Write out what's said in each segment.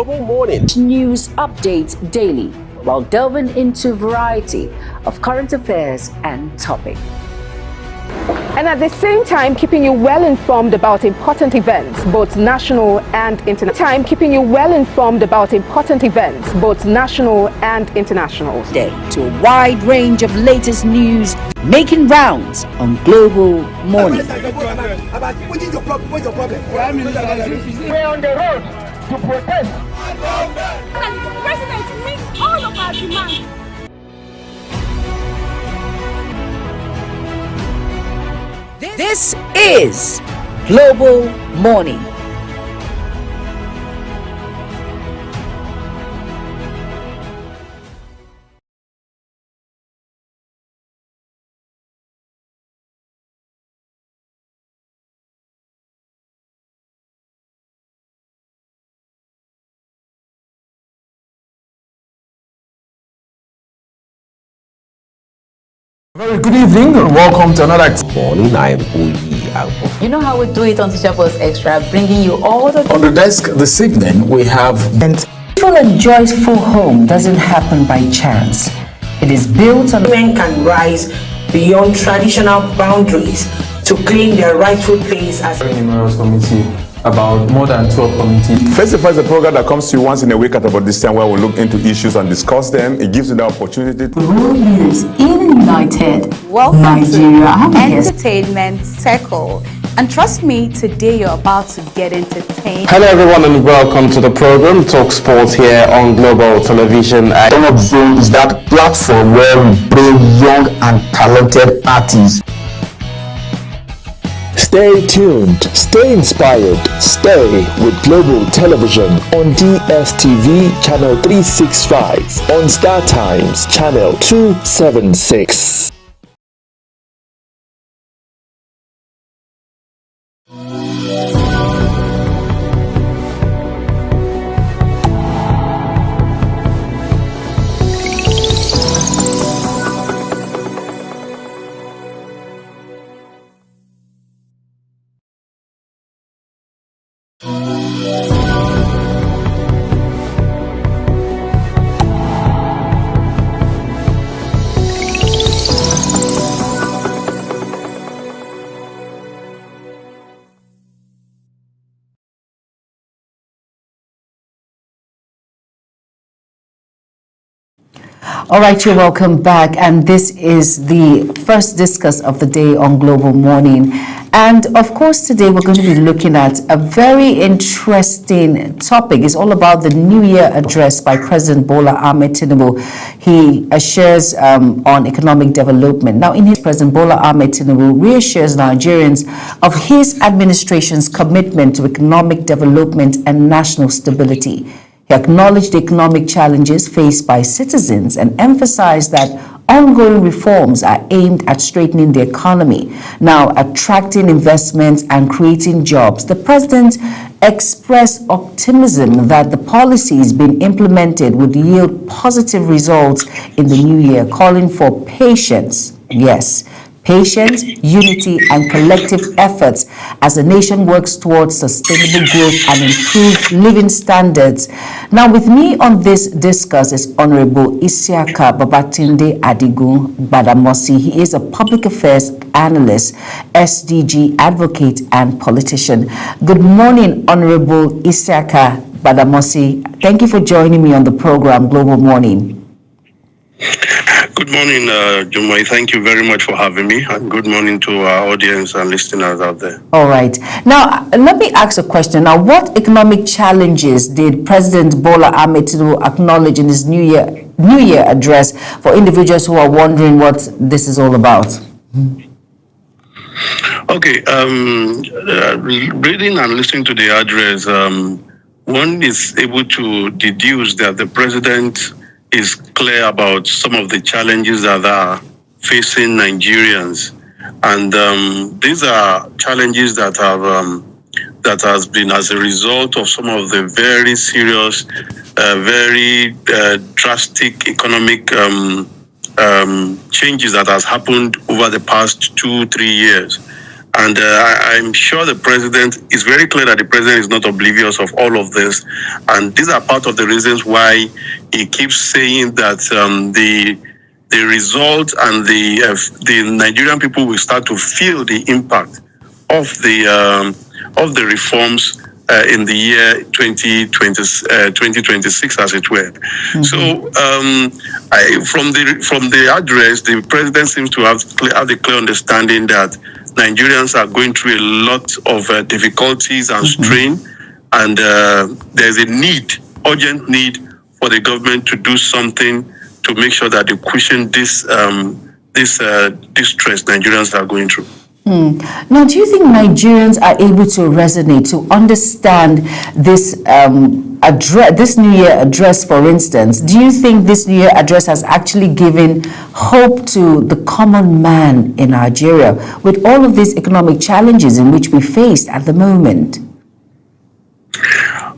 Global Morning. News updates daily while delving into a variety of current affairs and topics. And at the same time, keeping you well informed about important events, both national and international. Day to a wide range of latest news making rounds on Global Morning. We're on the road to protest. And the president meets all of our demands. This is Global Morning. Very good evening and welcome to another Morning, I am Oyi Alpo. You know how we do it on Teacher Post Extra, bringing you all the... On the desk this evening, we have... Peaceful and joyful home doesn't happen by chance. It is built on... Women can rise beyond traditional boundaries to claim their rightful place as... Very numerous committee, about more than 12 committees. Festival is a program that comes to you once in a week at about this time where we'll look into issues and discuss them. It gives you the opportunity to... World leaders in United Welcome Nigeria. to Entertainment Circle. And trust me, today you're about to get entertained. Hello everyone and welcome to the program Talk Sports here on Global Television. One of them is that platform where we bring young and talented artists. Stay tuned, stay inspired, stay with Global Television on DSTV Channel 365, on Star Times Channel 276. All right, you're welcome back, and this is the first discuss of the day on Global Morning. And of course, today we're going to be looking at a very interesting topic. It's all about the New Year address by President Bola Ahmed Tinubu. He assures on economic development. Now, in his President Bola Ahmed Tinubu reassures Nigerians of his administration's commitment to economic development and national stability. He acknowledged the economic challenges faced by citizens and emphasized that ongoing reforms are aimed at straightening the economy, now attracting investments and creating jobs. The president expressed optimism that the policies being implemented would yield positive results in the new year, calling for patience. Yes, patience, unity, and collective efforts as the nation works towards sustainable growth and improved living standards. Now, with me on this discuss is Honorable Isiaka Babatunde Adigun Badamosi. He is a public affairs analyst, SDG advocate, and politician. Good morning, Honorable Isiaka Badamosi. Thank you for joining me on the program Global Morning. Good morning, Jumai. Thank you very much for having me, and good morning to our audience and listeners out there. All right. Now, let me ask a question. Now, what economic challenges did President Bola Ahmed Tinubu acknowledge in his New Year address for individuals who are wondering what this is all about? Okay. Reading and listening to the address, one is able to deduce that the president is clear about some of the challenges that are facing Nigerians, and these are challenges that has been as a result of some of the very serious, very drastic economic changes that has happened over the past 2-3 years. And I'm sure the president is very clear that the president is not oblivious of all of this. And these are part of the reasons why he keeps saying that the result and the Nigerian people will start to feel the impact of the reforms in the year 2026, as it were. Mm-hmm. So, from the address, the president seems to have the clear understanding that Nigerians are going through a lot of difficulties and strain, and there's a urgent need for the government to do something to make sure that they cushion this stress Nigerians are going through. Now, do you think Nigerians are able to resonate, to understand this this New Year address, for instance? Do you think this New Year address has actually given hope to the common man in Nigeria with all of these economic challenges in which we face at the moment?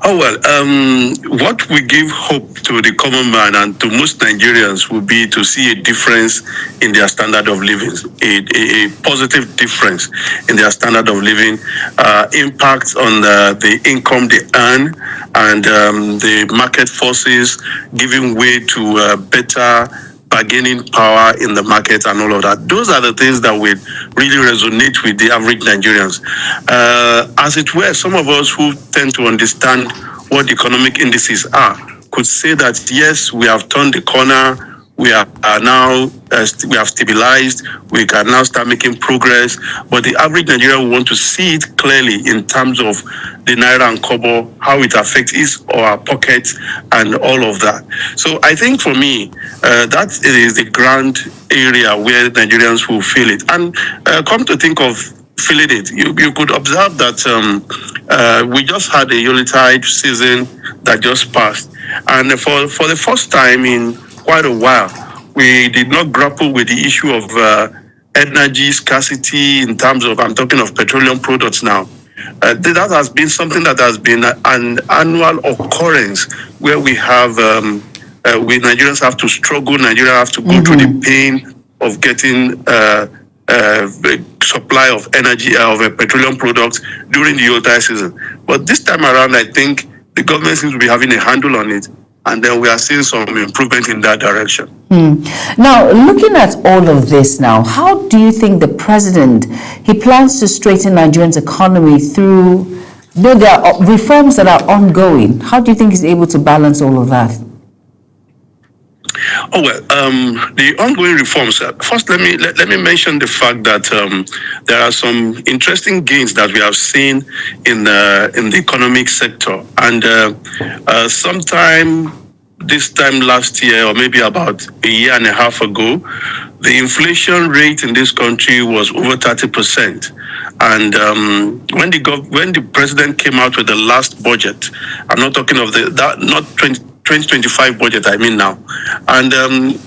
Oh, well, what we give hope to the common man and to most Nigerians would be to see a difference in their standard of living, a positive difference in their standard of living, impact on the income they earn, and the market forces giving way to better bargaining power in the market and all of that. Those are the things that will really resonate with the average Nigerians. As it were, some of us who tend to understand what economic indices are could say that, yes, we have turned the corner, we are now, we have stabilized, we can now start making progress, but the average Nigerian will want to see it clearly in terms of the Naira and Kobo, how it affects his or our pockets and all of that. So I think for me, that is the grand area where Nigerians will feel it. And come to think of feeling it, you could observe that we just had a Yuletide season that just passed. And for the first time in quite a while, we did not grapple with the issue of energy scarcity in terms of, I'm talking of petroleum products now. That has been something that has been an annual occurrence where we have, Nigerians have to struggle, Nigerians have to go through the pain of getting supply of energy, of petroleum products during the Yuletide season. But this time around, I think the government seems to be having a handle on it, and then we are seeing some improvement in that direction. Now, looking at all of this now, how do you think the president, he plans to straighten Nigeria's economy through, there are reforms that are ongoing. How do you think he's able to balance all of that? Oh, well, the ongoing reforms, first let me mention the fact that there are some interesting gains that we have seen in the economic sector. And sometime this time last year, or maybe about a year and a half ago, the inflation rate in this country was over 30%. And when the president came out with the last budget, I'm not talking of not 2025 budget, I mean now. And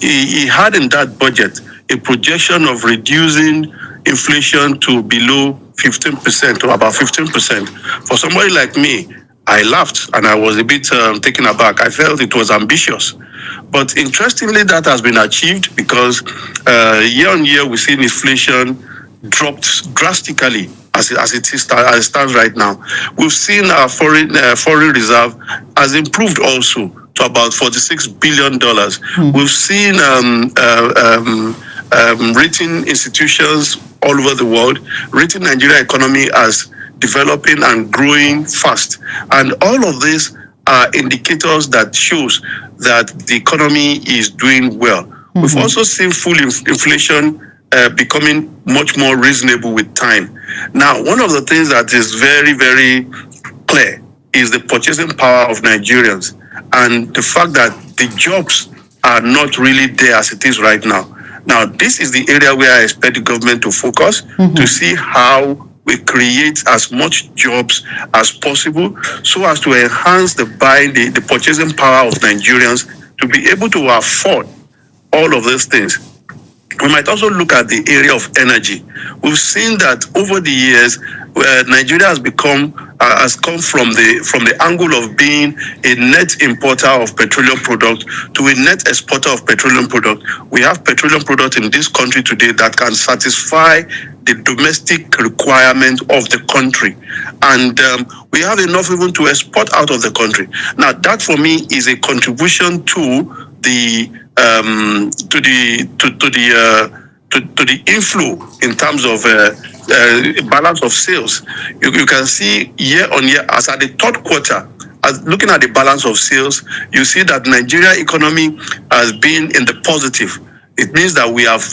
he had in that budget a projection of reducing inflation to below 15%, or about 15%. For somebody like me, I laughed and I was a bit taken aback. I felt it was ambitious. But interestingly, that has been achieved because year on year, we've seen inflation dropped drastically as it stands right now. We've seen our foreign reserve has improved also to about $46 billion. We've seen rating institutions all over the world rating Nigeria economy as developing and growing fast. And all of these are indicators that shows that the economy is doing well. We've also seen full inflation becoming much more reasonable with time. Now, one of the things that is very, very clear is the purchasing power of Nigerians and the fact that the jobs are not really there as it is right now. Now, this is the area where I expect the government to focus to see how we create as much jobs as possible so as to enhance the purchasing power of Nigerians to be able to afford all of these things. We might also look at the area of energy. We've seen that over the years, Nigeria has come from the angle of being a net importer of petroleum products to a net exporter of petroleum products. We have petroleum products in this country today that can satisfy the domestic requirement of the country, and we have enough even to export out of the country. Now, that for me is a contribution to the inflow in terms of balance of sales. You can see year on year, as at the third quarter, as looking at the balance of sales, you see that Nigeria economy has been in the positive. It means that we have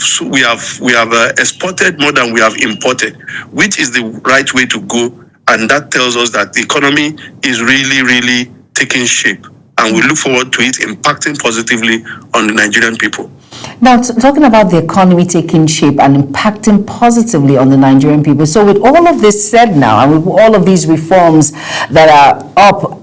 exported more than we have imported, which is the right way to go, and that tells us that the economy is really taking shape, and we look forward to it impacting positively on the Nigerian people. Now, talking about the economy taking shape and impacting positively on the Nigerian people. So with all of this said now, and with all of these reforms that are up,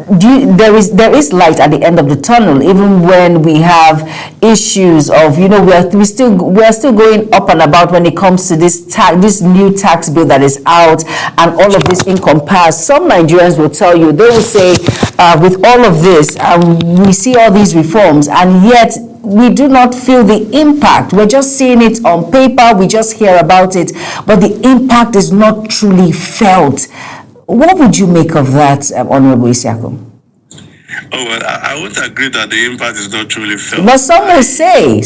there is light at the end of the tunnel, even when we have issues of, we're still going up and about when it comes to this new tax bill that is out and all of this encompassed. Some Nigerians will tell you, they will say, with all of this, we see all these reforms, and yet we do not feel the impact. We're just seeing it on paper, we just hear about it, but the impact is not truly felt. What would you make of that, Honorable Isiaku? Oh, well, I won't agree that the impact is not truly felt. But some will say,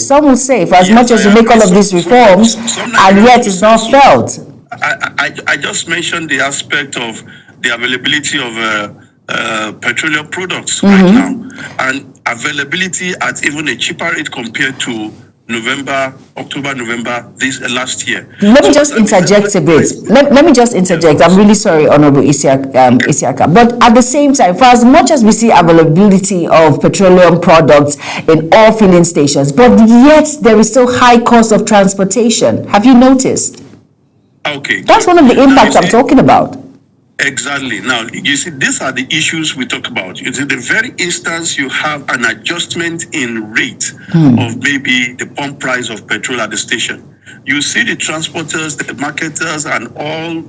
for as much as you make all of these reforms, and yet it's not felt. I just mentioned the aspect of the availability of petroleum products right now, and availability at even a cheaper rate compared to October, November this last year. Let me just interject a bit. Let me just interject. I'm really sorry, Honorable Isiaka. But at the same time, for as much as we see availability of petroleum products in all filling stations, but yet there is still high cost of transportation. Have you noticed? Okay. That's one of the impacts I'm talking about. Exactly. Now, you see, these are the issues we talk about. It's in the very instance you have an adjustment in rate of maybe the pump price of petrol at the station. You see the transporters, the marketers, and all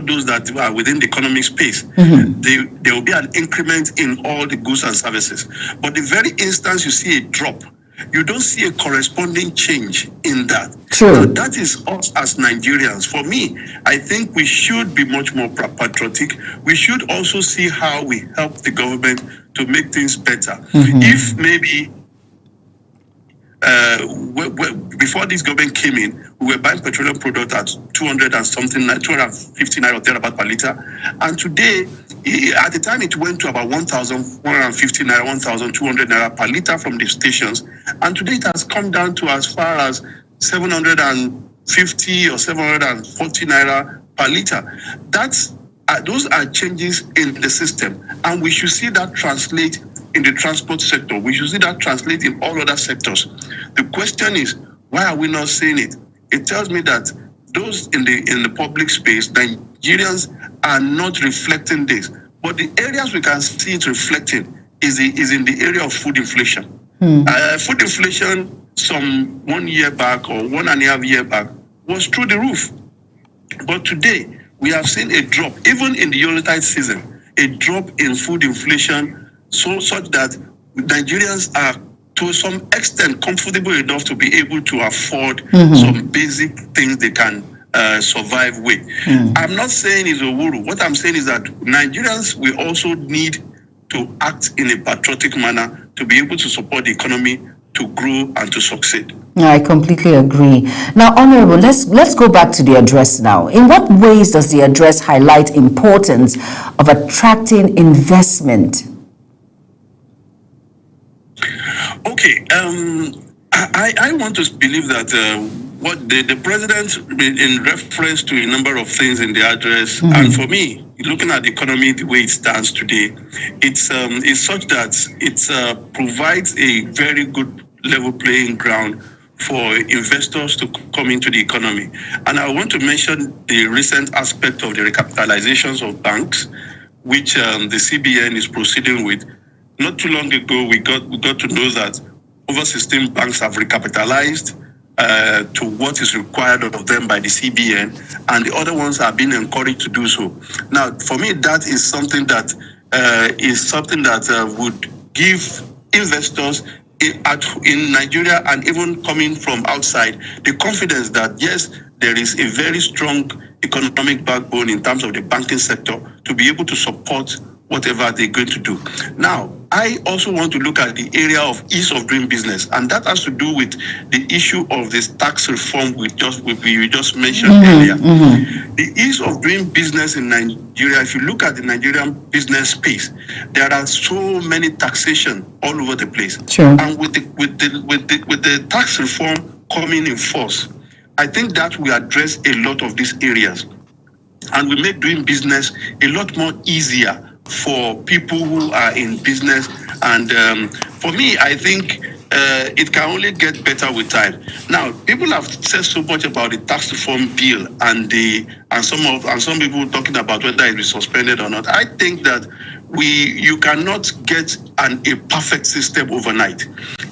those that are within the economic space. There will be an increment in all the goods and services. But the very instance you see a drop, you don't see a corresponding change in that. True. So that is us as Nigerians. For me, I think we should be much more patriotic. We should also see how we help the government to make things better. If maybe before this government came in, we were buying petroleum product at 200 and something, 250 naira or thereabout per liter, and today, at the time, it went to about 1,150 naira, 1,200 naira per liter from the stations, and today it has come down to as far as 750 or 740 naira per liter. Those are changes in the system, and we should see that translate in the transport sector. We should see that translate in all other sectors. The question is, why are we not seeing it? It tells me that those in the public space, Nigerians, are not reflecting this. But the areas we can see it reflecting is in the area of food inflation. Food inflation some 1 year back or 1.5 years back was through the roof. But today, we have seen a drop, even in the Yuletide season, a drop in food inflation, such that Nigerians are to some extent comfortable enough to be able to afford some basic things they can survive with. I'm not saying it's a wuru. What I'm saying is that Nigerians will also need to act in a patriotic manner to be able to support the economy to grow and to succeed. I completely agree. Now, Honorable, let's go back to the address now. In what ways does the address highlight importance of attracting investment? Okay, I want to believe that what the president, in reference to a number of things in the address, and for me, looking at the economy the way it stands today, it's such that it provides a very good level playing ground for investors to come into the economy. And I want to mention the recent aspect of the recapitalizations of banks, which the CBN is proceeding with. Not too long ago, we got to know that over 16 banks have recapitalized. to what is required of them by the CBN, and the other ones are being encouraged to do so. Now, for me, that is something that would give investors in Nigeria and even coming from outside the confidence that yes, there is a very strong economic backbone in terms of the banking sector to be able to support whatever they're going to do. Now, I also want to look at the area of ease of doing business, and that has to do with the issue of this tax reform we just mentioned earlier. The ease of doing business in Nigeria, if you look at the Nigerian business space, there are so many taxation all over the place. Sure. And with the tax reform coming in force, I think that we address a lot of these areas, and we make doing business a lot more easier for people who are in business. And for me, I think it can only get better with time. Now, people have said so much about the tax reform bill and some people talking about whether it is suspended or not. I think that you cannot get a perfect system overnight.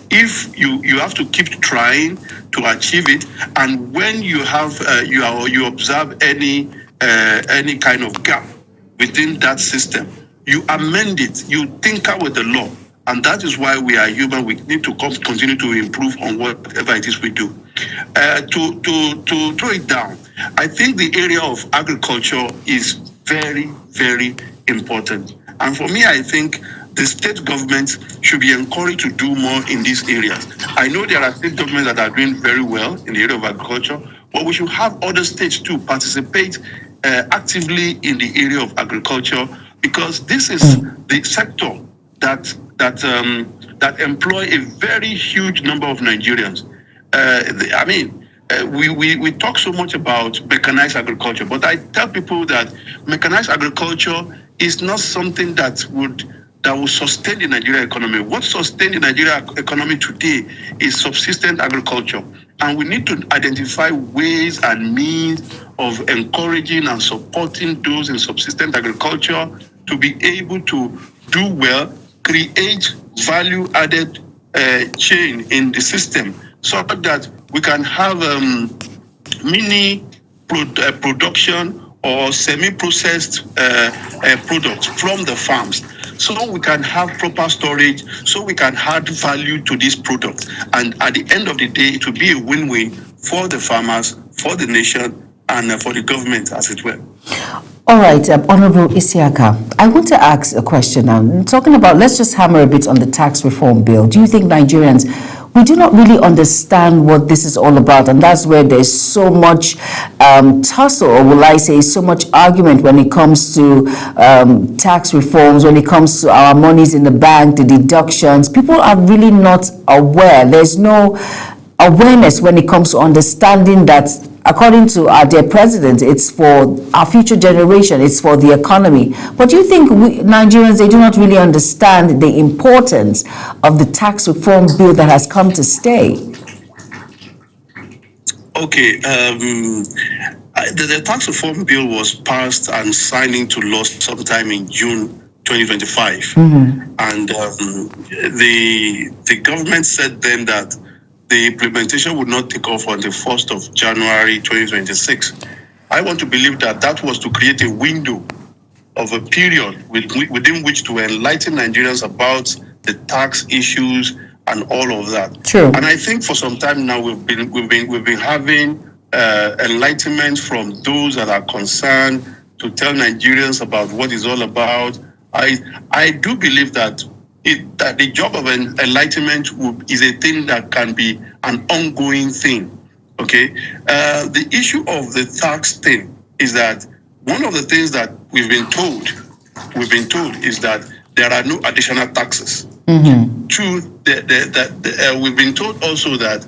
If you have to keep trying to achieve it, and when you have you observe any kind of gap within that system, you amend it, you tinker with the law. And that is why we are human. We need to continue to improve on whatever it is we do. To throw it down, I think the area of agriculture is very, very important. And for me, I think the state governments should be encouraged to do more in these areas. I know there are state governments that are doing very well in the area of agriculture, but we should have other states too participate actively in the area of agriculture, because this is the sector that employ a very huge number of Nigerians. We talk so much about mechanized agriculture, but I tell people that mechanized agriculture is not something that will sustain the Nigerian economy. What sustains the Nigerian economy today is subsistence agriculture. And we need to identify ways and means of encouraging and supporting those in subsistence agriculture to be able to do well, create value-added chain in the system, so that we can have mini production or semi-processed products from the farms, so we can have proper storage, so we can add value to these products. And at the end of the day, it will be a win-win for the farmers, for the nation, and for the government, as it were. All right, Honorable Isiaka, I want to ask a question now. Talking about, let's just hammer a bit on the tax reform bill. Do you think Nigerians, we do not really understand what this is all about, and that's where there's so much tussle, or will I say so much argument when it comes to tax reforms, when it comes to our monies in the bank, the deductions. People are really not aware. There's no awareness when it comes to understanding that, according to our dear president, it's for our future generation, it's for the economy. But do you think Nigerians, they do not really understand the importance of the tax reform bill that has come to stay? Okay, the tax reform bill was passed and signed into law sometime in June 2025. And the government said then that the implementation would not take off on the 1st of January 2026. I want to believe that that was to create a window of a period within which to enlighten Nigerians about the tax issues and all of that. True. And I think for some time now we've been having enlightenment from those that are concerned to tell Nigerians about what it's all about. I do believe that the job of enlightenment is a thing that can be an ongoing thing. Okay, the issue of the tax thing is that one of the things that we've been told is that there are no additional taxes. Two, we've been told also that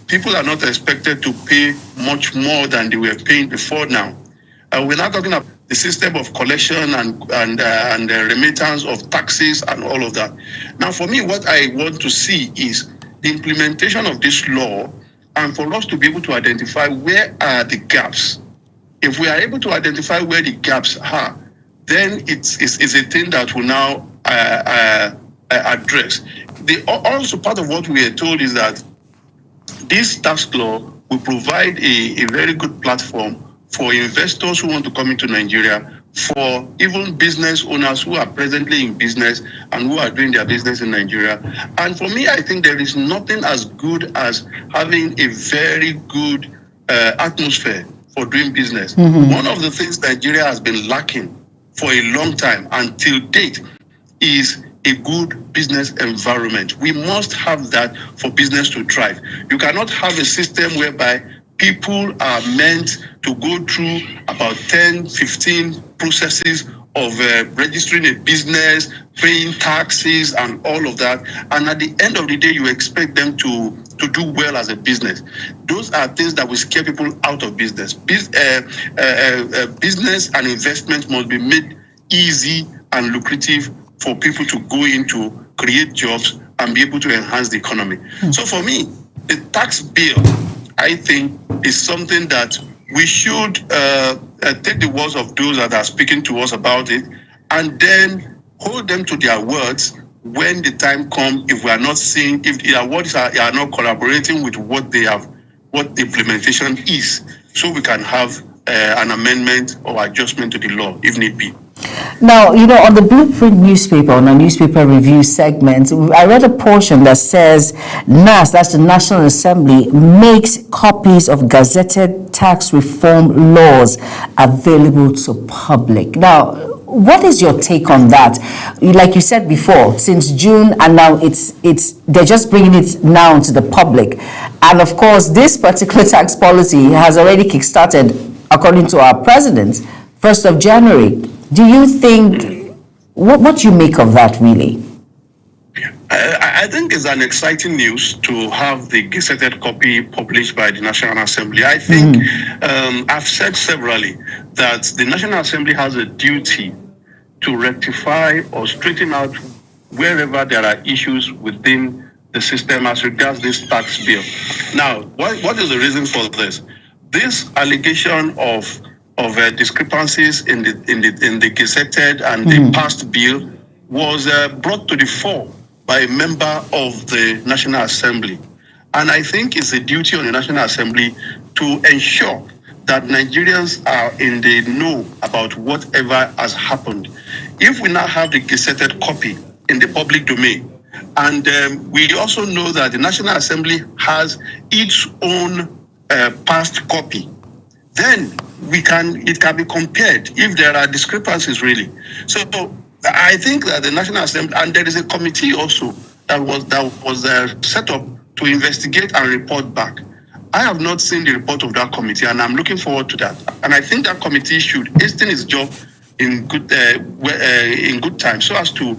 people are not expected to pay much more than they were paying before now. We're not talking about the system of collection and remittance of taxes and all of that. Now, for me, what I want to see is the implementation of this law, and for us to be able to identify where are the gaps. If we are able to identify where the gaps are, then it's a thing that will now address. Also, part of what we are told is that this tax law will provide a very good platform for investors who want to come into Nigeria, for even business owners who are presently in business and who are doing their business in Nigeria. And for me, I think there is nothing as good as having a very good atmosphere for doing business. One of the things Nigeria has been lacking for a long time until date is a good business environment. We must have that for business to thrive. You cannot have a system whereby people are meant to go through about 10, 15 processes of registering a business, paying taxes and all of that. And at the end of the day, you expect them to do well as a business. Those are things that will scare people out of business. Business and investment must be made easy and lucrative for people to go into, create jobs, and be able to enhance the economy. So for me, the tax bill, I think, is something that we should take the words of those that are speaking to us about it and then hold them to their words when the time comes. If we are not seeing, if their words are not collaborating with what they have, what the implementation is, so we can have an amendment or adjustment to the law if need be. Now, on the Blueprint newspaper, on a newspaper review segment, I read a portion that says NAS, that's the National Assembly, makes copies of gazetted tax reform laws available to public. Now, what is your take on that? Like you said before, since June, and now they're just bringing it now to the public. And of course, this particular tax policy has already kickstarted, according to our president, 1st of January. Do you think, what do you make of that, really? I think it's an exciting news to have the gazetted copy published by the National Assembly. I think I've said severally that the National Assembly has a duty to rectify or straighten out wherever there are issues within the system as regards this tax bill. Now, what is the reason for this? This allegation of discrepancies in the gazetted and the passed bill was brought to the fore by a member of the National Assembly. And I think it's a duty on the National Assembly to ensure that Nigerians are in the know about whatever has happened. If we now have the gazetted copy in the public domain, and we also know that the National Assembly has its own passed copy, then it can be compared if there are discrepancies, really. So I think that the National Assembly, and there is a committee also that was set up to investigate and report back. I have not seen the report of that committee, and I'm looking forward to that. And I think that committee should hasten its job in good time, so as to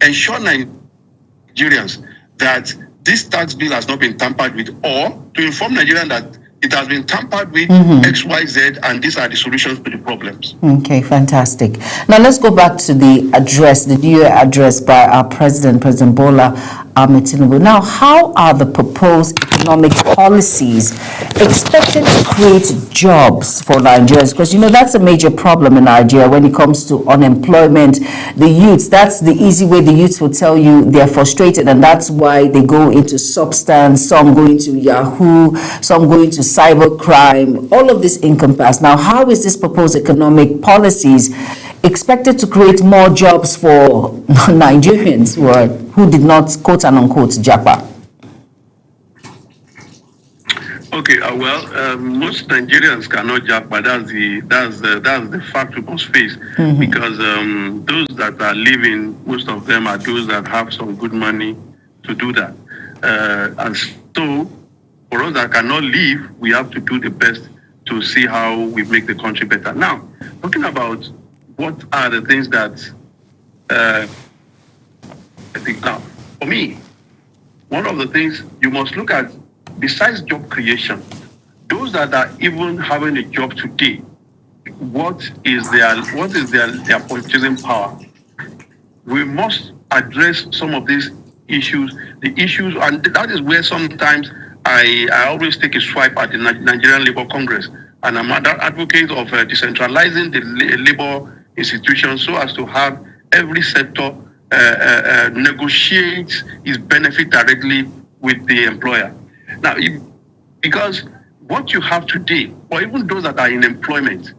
ensure Nigerians that this tax bill has not been tampered with, or to inform Nigerians that it has been tampered with X, Y, Z, and these are the solutions to the problems. Okay, fantastic. Now let's go back to the address, the New Year address by our President Bola Ahmed Tinubu. Now, how are the proposed economic policies expected to create jobs for Nigerians? Because, that's a major problem in Nigeria when it comes to unemployment. The youths, that's the easy way the youths will tell you they're frustrated, and that's why they go into substance, some go into Yahoo, some go into cybercrime, all of this encompassed. Now, how is this proposed economic policies expected to create more jobs for Nigerians who did not, quote and unquote, japa? Okay, most Nigerians cannot japa. That's the fact we must face, because those that are living, most of them are those that have some good money to do that, and so for us that cannot live, we have to do the best to see how we make the country better. Now, talking about what are the things that I think now, for me, one of the things you must look at, besides job creation, those that are even having a job today, what is their purchasing power? We must address some of these issues, and that is where sometimes I always take a swipe at the Nigerian Labour Congress, and I'm an advocate of decentralizing the labor institutions so as to have every sector negotiate its benefit directly with the employer. Now, because what you have today, or even those that are in employment,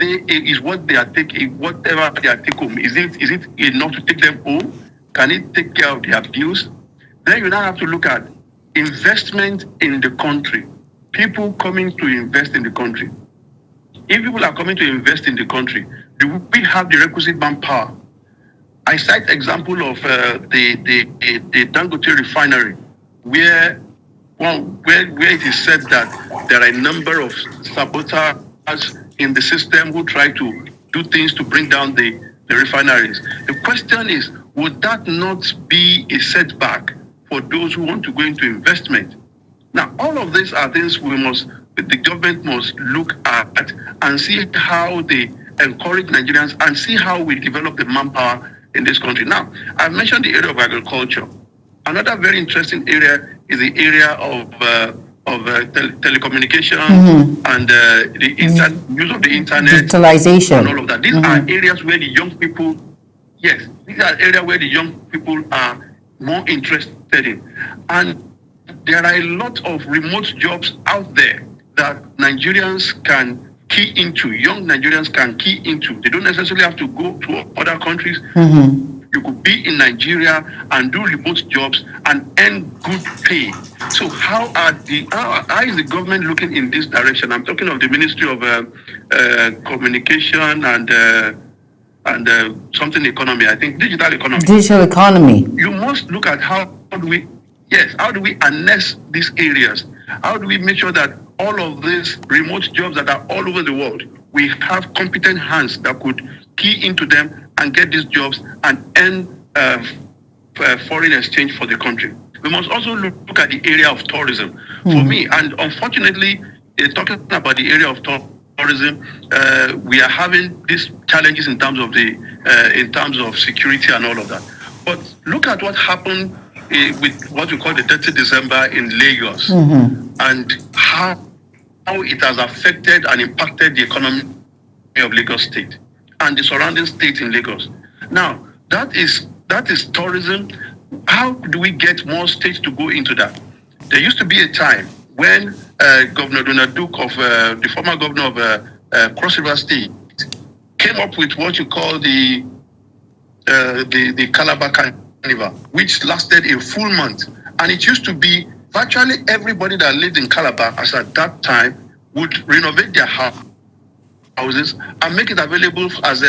is what they are taking, whatever they are taking home, is it enough to take them home? Can it take care of their bills? Then you now have to look at investment in the country. People coming to invest in the country. If people are coming to invest in the country, do we have the requisite manpower? I cite example of the Dangote refinery, where it is said that there are a number of saboteurs in the system who try to do things to bring down the refineries. The question is, would that not be a setback for those who want to go into investment? Now, all of these are things the government must look at and see how they encourage Nigerians and see how we develop the manpower in this country. Now, I've mentioned the area of agriculture. Another very interesting area is the area of telecommunication and the use of the internet, digitalization, and all of that. These are areas where the young people, are more interested in. And there are a lot of remote jobs out there that Nigerians can key into, young Nigerians can key into. They don't necessarily have to go to other countries. You could be in Nigeria and do remote jobs and earn good pay. So how is the government looking in this direction? I'm talking of the Ministry of Communication and something economy. I think digital economy. Digital economy. You must look at how do we harness these areas? How do we make sure that all of these remote jobs that are all over the world, we have competent hands that could key into them and get these jobs and earn foreign exchange for the country. We must also look at the area of tourism. For me, and unfortunately, talking about the area of tourism, we are having these challenges in terms of security and all of that. But look at what happened with what we call the 30 December in Lagos, and how it has affected and impacted the economy of Lagos State and the surrounding states in Lagos. Now, that is tourism. How do we get more states to go into that? There used to be a time when Governor Donald Duke, the former governor of Cross River State, came up with what you call the Calabar Carnival, which lasted a full month. And it used to be virtually everybody that lived in Calabar as at that time would renovate their houses and make it available as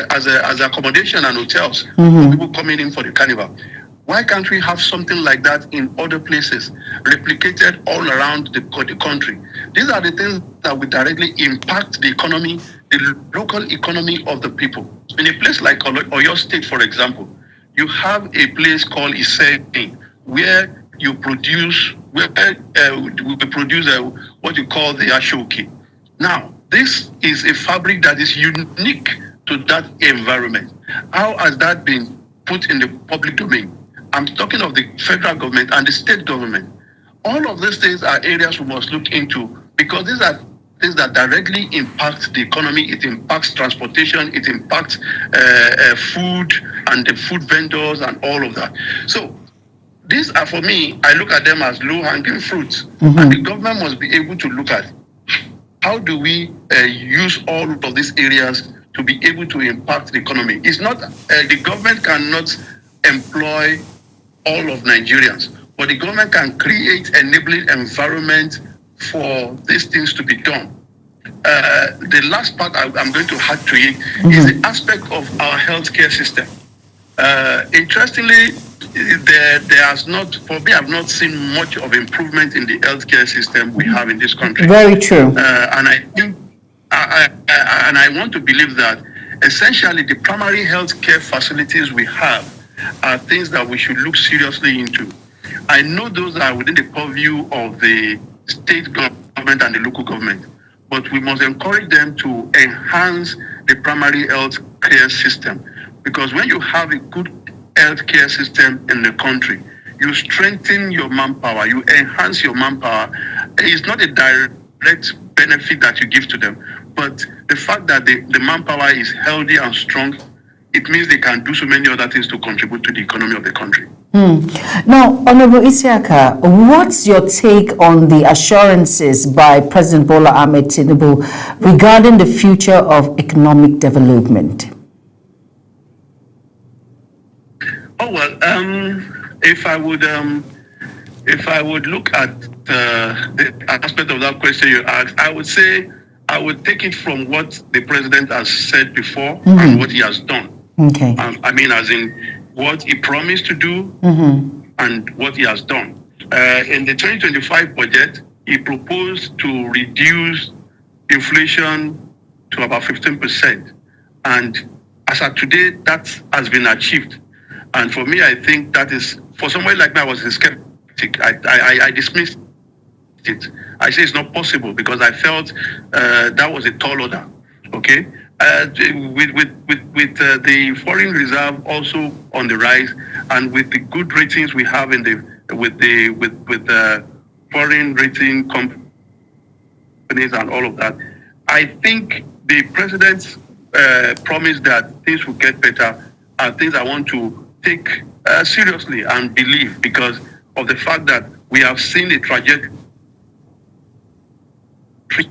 accommodation and hotels for people coming in for the carnival. Why can't we have something like that in other places, replicated all around the country? These are the things that will directly impact the economy, the local economy of the people. In a place like Oyo State, for example, you have a place called Iseni, where you produce, what you call the ashoki. Now, this is a fabric that is unique to that environment. How has that been put in the public domain? I'm talking of the federal government and the state government. All of these things are areas we must look into, because these are things that directly impact the economy. It impacts transportation, it impacts food and the food vendors and all of that. So these are, for me, I look at them as low-hanging fruits. And the government must be able to look at how do we use all of these areas to be able to impact the economy. It's not, the government cannot employ all of Nigerians, but the government can create enabling environment for these things to be done. The last part I'm going to add to it is the aspect of our healthcare system. Interestingly, there has not, for me, I've not seen much of improvement in the healthcare system we have in this country. Very true. And I think, and I want to believe that essentially the primary healthcare facilities we have are things that we should look seriously into. I know those are within the purview of the state government and the local government, but we must encourage them to enhance the primary health care system. Because when you have a good health care system in the country, you strengthen your manpower, you enhance your manpower. It's not a direct benefit that you give to them, but the fact that the manpower is healthy and strong it means they can do so many other things to contribute to the economy of the country. Now, Honorable Isiaka, what's your take on the assurances by President Bola Ahmed Tinubu regarding the future of economic development? Oh well, if I would look at the aspect of that question you asked, I would say I would take it from what the president has said before and what he has done. Okay. I mean, as in what he promised to do and what he has done. In the 2025 budget, he proposed to reduce inflation to about 15%. And as of today, that has been achieved. And for me, I think that is, for somebody like me, I was a skeptic. I dismissed it. I say it's not possible because I felt that was a tall order. Okay. With the foreign reserve also on the rise, and with the good ratings we have in with the foreign rating companies and all of that, I think the president's promise that things will get better are things I want to take seriously and believe, because of the fact that we have seen a trajectory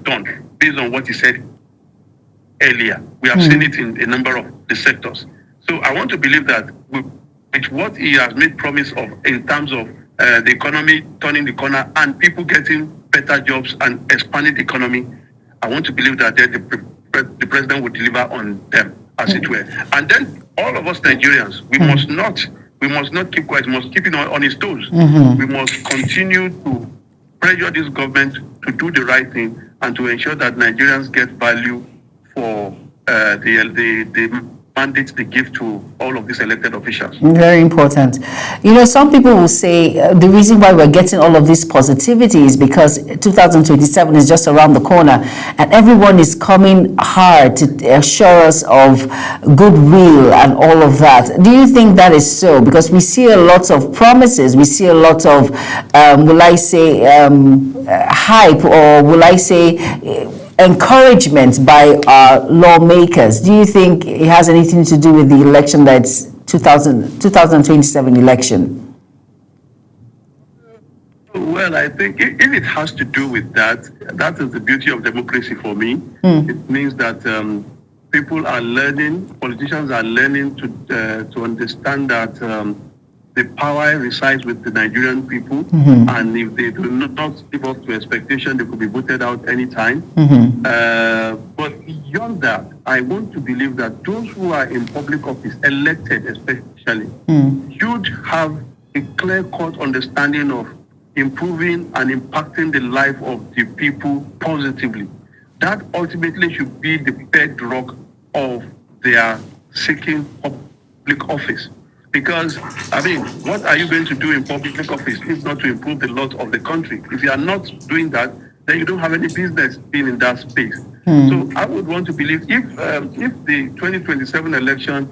done based on what he said earlier. We have seen it in a number of the sectors. So I want to believe that with what he has made promise of in terms of the economy turning the corner and people getting better jobs and expanding the economy, I want to believe that the president will deliver on them, as it were. And then all of us Nigerians, we must not keep quiet. We must keep it on his toes. We must continue to pressure this government to do the right thing and to ensure that Nigerians get value for the mandates they give to all of these elected officials. Very important. You know, some people will say the reason why we're getting all of this positivity is because 2027 is just around the corner and everyone is coming hard to assure us of goodwill and all of that. Do you think that is so? Because we see a lot of promises, we see a lot of, will I say, hype, or will I say, encouragement by our lawmakers. Do you think it has anything to do with the election that's 2027 election? Well, I think if it has to do with that, that is the beauty of democracy for me. It means that people are learning, politicians are learning to understand that the power resides with the Nigerian people, and if they do not live up to expectation, they could be voted out anytime. But beyond that, I want to believe that those who are in public office, elected especially, should have a clear-cut understanding of improving and impacting the life of the people positively. That ultimately should be the bedrock of their seeking public office. Because, I mean, what are you going to do in public office if not to improve the lot of the country? If you are not doing that, then you don't have any business being in that space. So I would want to believe if the 2027 election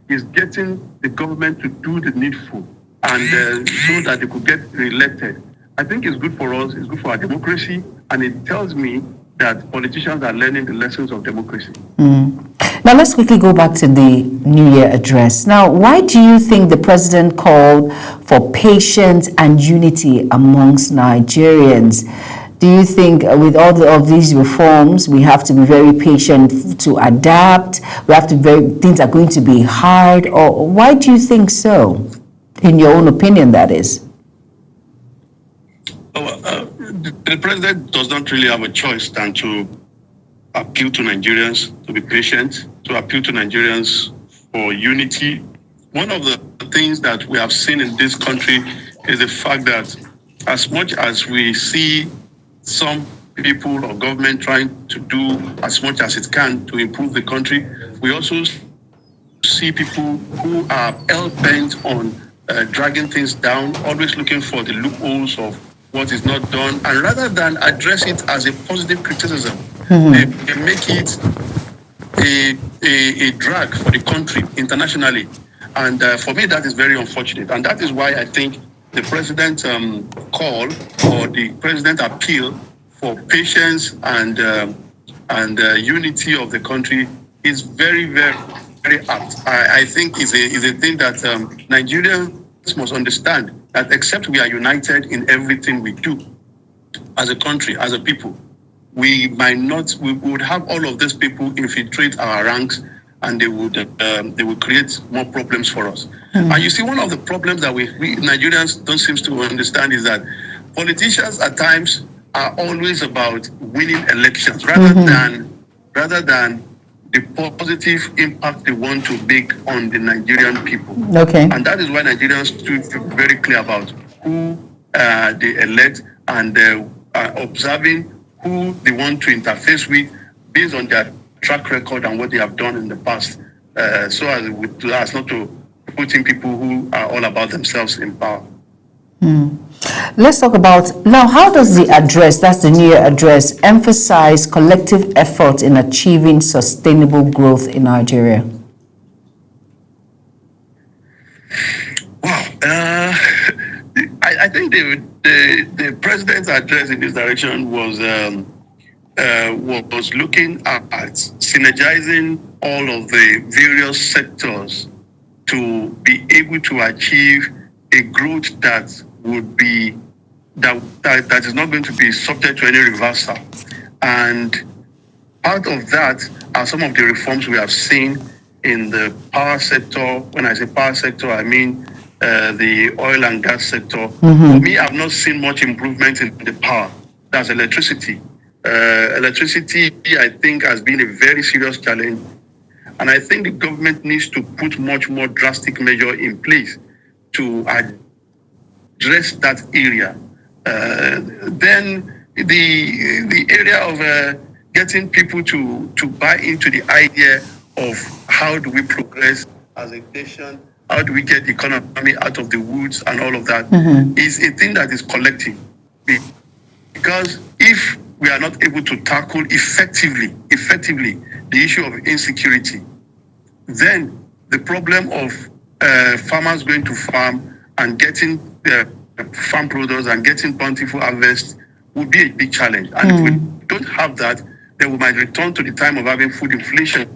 is getting the government to do the needful and so that they could get re-elected, I think it's good for us, it's good for our democracy, and it tells me that politicians are learning the lessons of democracy. Now let's quickly go back to the New Year address. Now, why do you think the president called for patience and unity amongst Nigerians? Do you think with all of these reforms, we have to be very patient to adapt? We have to things are going to be hard? Or why do you think so? In your own opinion, that is. The president does not really have a choice than to appeal to Nigerians to be patient, to appeal to Nigerians for unity. One of the things that we have seen in this country is the fact that as much as we see some people or government trying to do as much as it can to improve the country, we also see people who are hell-bent on dragging things down, always looking for the loopholes of what is not done, and rather than address it as a positive criticism, they make it a drag for the country internationally. And for me, that is very unfortunate. And that is why I think the president's call or the president's appeal for patience and unity of the country is very, very very apt. I think is a thing that Nigerians must understand, that except we are united in everything we do as a country, as a people, we would have all of these people infiltrate our ranks, and they would create more problems for us. And you see, one of the problems that we Nigerians don't seem to understand is that politicians at times are always about winning elections rather than the positive impact they want to make on the Nigerian people. Okay. And that is why Nigerians should be very clear about who they elect, and observing who they want to interface with based on their track record and what they have done in the past, so as not to put in people who are all about themselves in power. Let's talk about now, how does the address, that's the New Year address, emphasize collective effort in achieving sustainable growth in Nigeria? Wow. I think the president's address in this direction was looking at synergizing all of the various sectors to be able to achieve a growth that would be that is not going to be subject to any reversal. And part of that are some of the reforms we have seen in the power sector. When I say power sector, I mean the oil and gas sector. For me, I've not seen much improvement in the power. That's electricity. Electricity, I think, has been a very serious challenge. And I think the government needs to put much more drastic measure in place to address that area. Then the area of getting people to buy into the idea of how do we progress as a nation, how do we get the economy out of the woods and all of that is a thing that is collective. Because if we are not able to tackle effectively the issue of insecurity, then the problem of farmers going to farm and getting farm products and getting bountiful harvest would be a big challenge. And if we don't have that, then we might return to the time of having food inflation,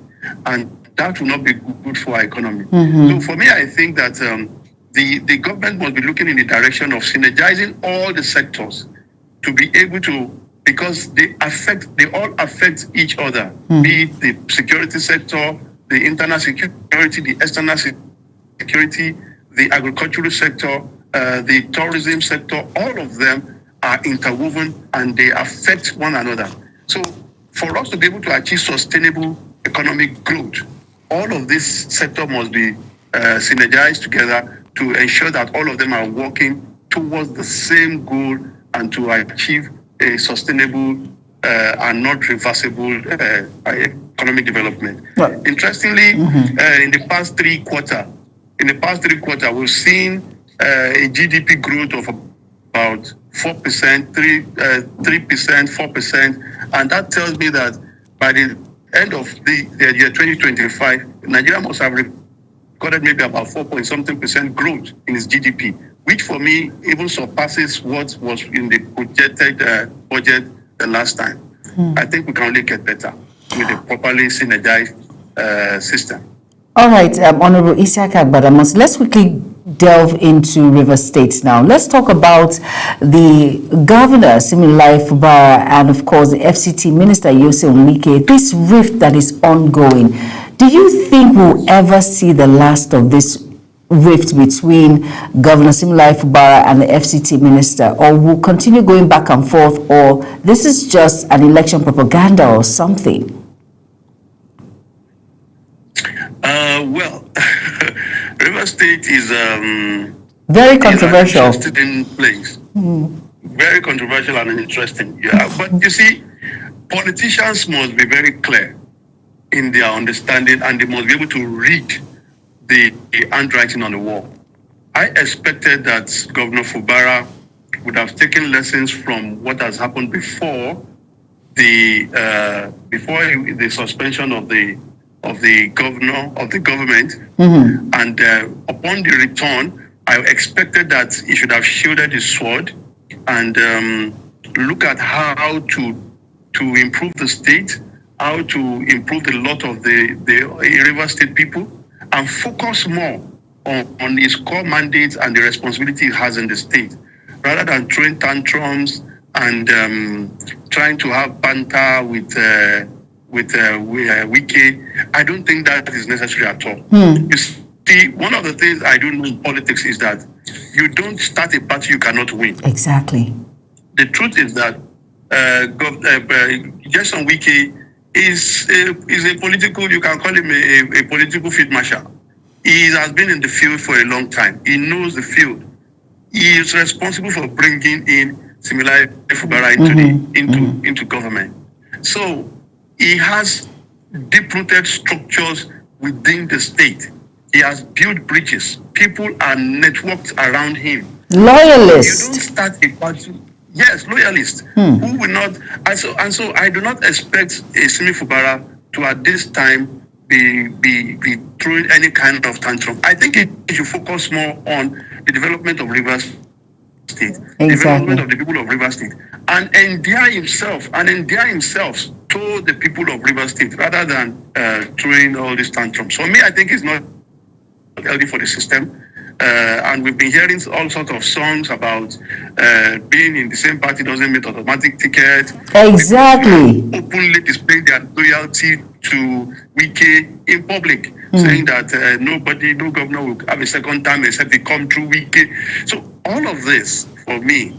and that will not be good for our economy. So for me, I think that the government must be looking in the direction of synergizing all the sectors to be able to, because they all affect each other, be it the security sector, the internal security, the external security, the agricultural sector, the tourism sector. All of them are interwoven and they affect one another. So for us to be able to achieve sustainable economic growth, all of this sector must be synergized together to ensure that all of them are working towards the same goal and to achieve a sustainable and not reversible economic development. Right. Interestingly, in the past three quarters, we've seen a GDP growth of about 4%, 3%, 4%, and that tells me that by the end of the year 2025, Nigeria must have recorded maybe about 4.something% growth in its GDP, which for me even surpasses what was in the projected budget the last time. I think we can only get better with a properly synergized system. All right, Honorable Isiaka Agbadamosi, let's quickly delve into Rivers State now. Let's talk about the Governor, Siminalayi Fubara, and of course the FCT Minister, Yose Wike, this rift that is ongoing. Do you think we'll ever see the last of this rift between Governor Siminalayi Fubara and the FCT Minister, or will continue going back and forth, or this is just an election propaganda or something? Well, Rivers State is very controversial. Is an interesting place. Very controversial and interesting. Yeah, but you see, politicians must be very clear in their understanding, and they must be able to read the handwriting on the wall. I expected that Governor Fubara would have taken lessons from what has happened before the suspension of the governor of the government, and upon the return, I expected that he should have shielded his sword and look at how to improve the state how to improve the lot of the River State people and focus more on his core mandates and the responsibility he has in the state, rather than throwing tantrums and trying to have banter with Wike. I don't think that is necessary at all. You see, one of the things I do know in politics is that you don't start a party you cannot win. Exactly. The truth is that Jason Wike is a political, you can call him a political field marshal. He has been in the field for a long time. He knows the field. He is responsible for bringing in Siminalayi Fubara into government. So he has deep-rooted structures within the state. He has built bridges. People are networked around him. Loyalist. You don't start a party. Yes, loyalist. Who will not? And so I do not expect a Simi Fubara to at this time be throwing any kind of tantrum. I think it should focus more on the development of Rivers State, development of the people of Rivers State, and endear himself to the people of Rivers State rather than throwing all these tantrums. For me, I think it's not healthy for the system. And we've been hearing all sorts of songs about being in the same party doesn't mean automatic ticket. Exactly. People openly displaying their loyalty to Wike in public, saying that no governor will have a second time except they come through Wike. So all of this, for me,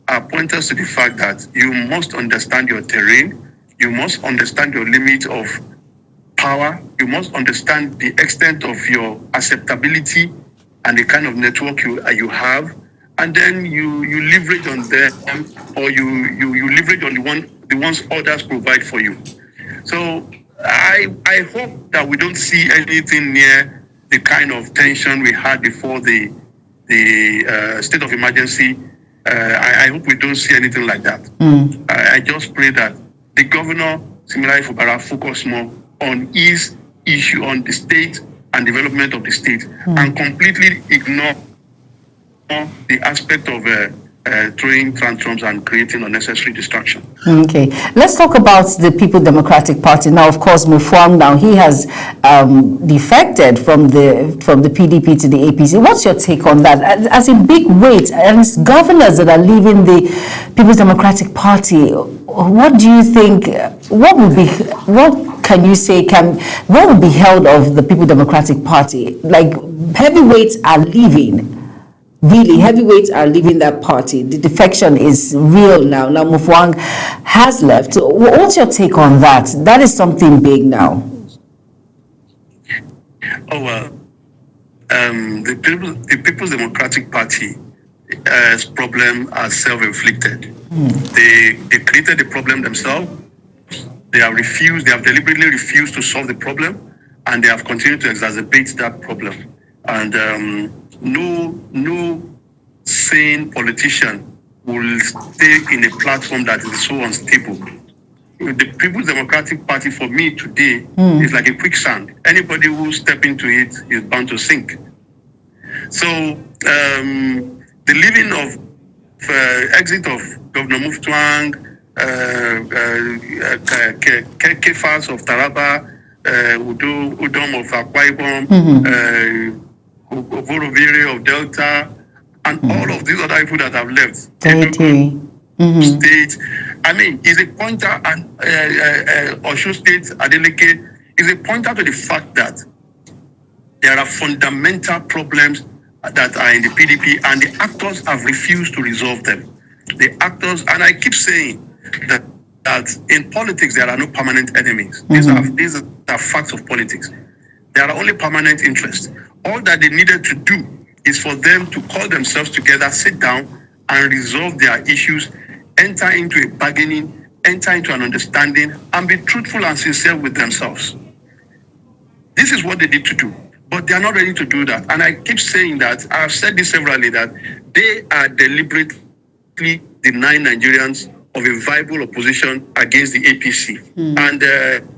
are pointers to the fact that you must understand your terrain, you must understand your limit of power, you must understand the extent of your acceptability and the kind of network you have, and then you leverage on them, or you leverage on the ones others provide for you. So I hope that we don't see anything near the kind of tension we had before the state of emergency. I hope we don't see anything like that. I just pray that the governor, Siminalayi Fubara, focus more on his issue, on the state and development of the state, and completely ignore the aspect of throwing tantrums and creating unnecessary distraction. Okay, let's talk about the People Democratic Party. Now, of course, Mufwang, now he has defected from the PDP to the APC. What's your take on that? As a big weight, and it's governors that are leaving the People's Democratic Party, what do you think, what would be held of the People Democratic Party? Like, heavyweights are leaving. Really, heavyweights are leaving that party. The defection is real now. Now, Mufwang has left. What's your take on that? That is something big now. Oh, well, the People's Democratic Party's problem are self-inflicted. They created the problem themselves. They have deliberately refused to solve the problem, and they have continued to exacerbate that problem. And no sane politician will stay in a platform that is so unstable. The People's Democratic Party, for me today, is like a quicksand. Anybody who step into it is bound to sink. So the leaving of exit of Governor Mufwang, Kefas of Taraba, Udom of Akwa Ibom, Oboroviri of Delta, and all of these other people that have left state. I mean, is a pointer, and Osun State, Adeleke, is a pointer to the fact that there are fundamental problems that are in the PDP, and the actors have refused to resolve them. The actors, and I keep saying that in politics there are no permanent enemies. These are facts of politics. There are only permanent interests. All that they needed to do is for them to call themselves together, sit down, and resolve their issues, enter into a bargaining, enter into an understanding, and be truthful and sincere with themselves. This is what they need to do, but they are not ready to do that. And I keep saying that, I've said this severally, that they are deliberately denying Nigerians of a viable opposition against the APC. And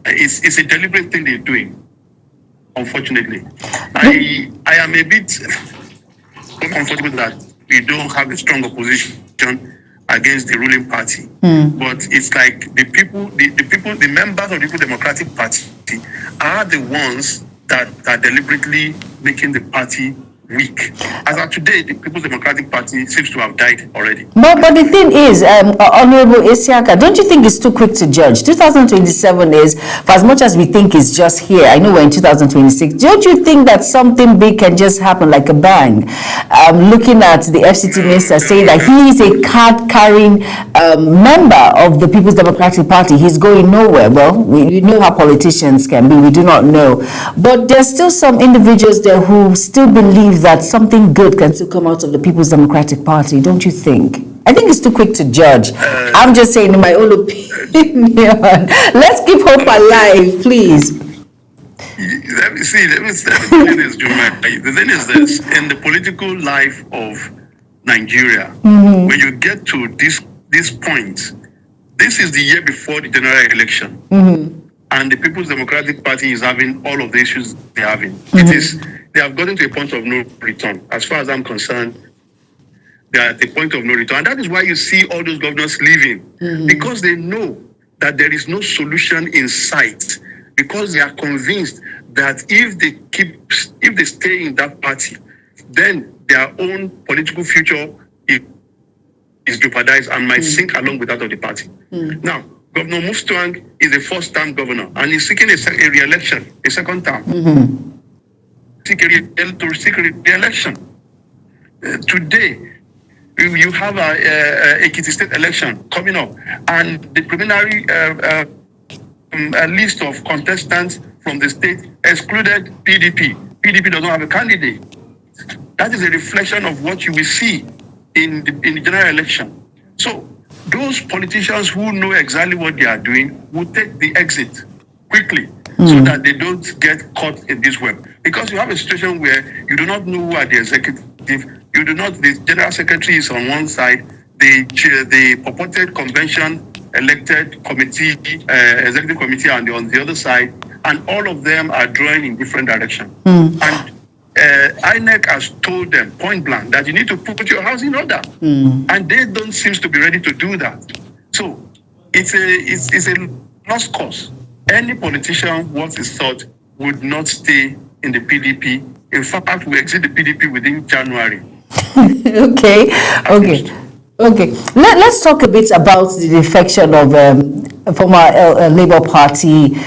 it's a deliberate thing they're doing. Unfortunately, I am a bit uncomfortable that we don't have a strong opposition, against the ruling party. But it's like the members of the People's Democratic Party are the ones that are deliberately making the party weak. As of today, the People's Democratic Party seems to have died already. But the thing is, Honorable Isiaka, don't you think it's too quick to judge? 2027 is, for as much as we think it's just here, I know we're in 2026, don't you think that something big can just happen like a bang? Looking at the FCT minister saying that he is a card-carrying member of the People's Democratic Party, he's going nowhere. Well, we know how politicians can be, we do not know. But there's still some individuals there who still believe that something good can still come out of the People's Democratic Party, don't you think? I think it's too quick to judge. I'm just saying in my own opinion. Let's keep hope alive, please. Let me say this, Juma. The thing is this, in the political life of Nigeria, when you get to this point, this is the year before the general election. And the People's Democratic Party is having all of the issues they're having. They have gotten to a point of no return. As far as I'm concerned, they are at the point of no return. And that is why you see all those governors leaving. Because they know that there is no solution in sight. Because they are convinced that if they stay in that party, then their own political future is jeopardized and might sink along with that of the party. Now, Governor Muftuang is a first-term governor and he's seeking a re-election, a second term. To seek re-election. Today, you have a Ekiti State election coming up, and the preliminary list of contestants from the state excluded PDP. PDP does not have a candidate. That is a reflection of what you will see in the general election. So those politicians who know exactly what they are doing will take the exit quickly so that they don't get caught in this web. Because you have a situation where you do not know who are the executive, you do not, the general secretary is on one side, the purported convention elected committee, executive committee on the other side, and all of them are drawing in different directions. And INEC has told them point blank that you need to put your house in order, and they don't seem to be ready to do that. So it's a lost cause. Any politician, once his thought, would not stay in the PDP. In fact, we exit the PDP within January. Okay. Let's talk a bit about the defection of former Labour Party.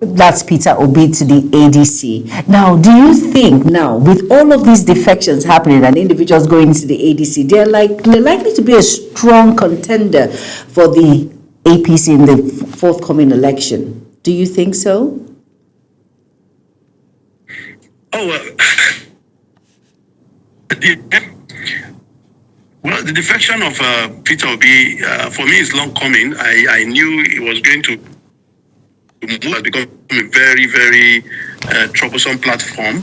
That's Peter Obi to the ADC. Now, do you think now, with all of these defections happening and individuals going to the ADC, they're likely to be a strong contender for the APC in the forthcoming election? Do you think so? Well, the defection of Peter Obi, for me, is long coming. I knew it was going to move, become a very, very troublesome platform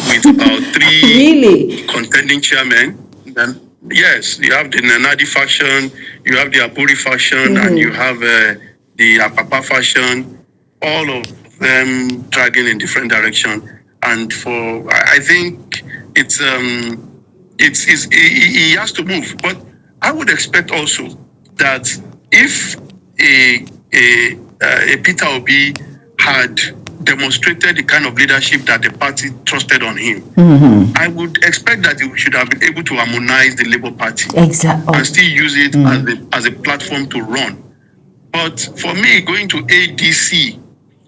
with about 3 contending chairmen. And yes, you have the Nanadi faction, you have the Aburi faction, and you have the Apapa faction, all of them dragging in different directions. And I think he has to move. But I would expect also that if a Peter Obi had demonstrated the kind of leadership that the party trusted on him, I would expect that he should have been able to harmonize the Labour Party and still use it as a platform to run. But for me, going to ADC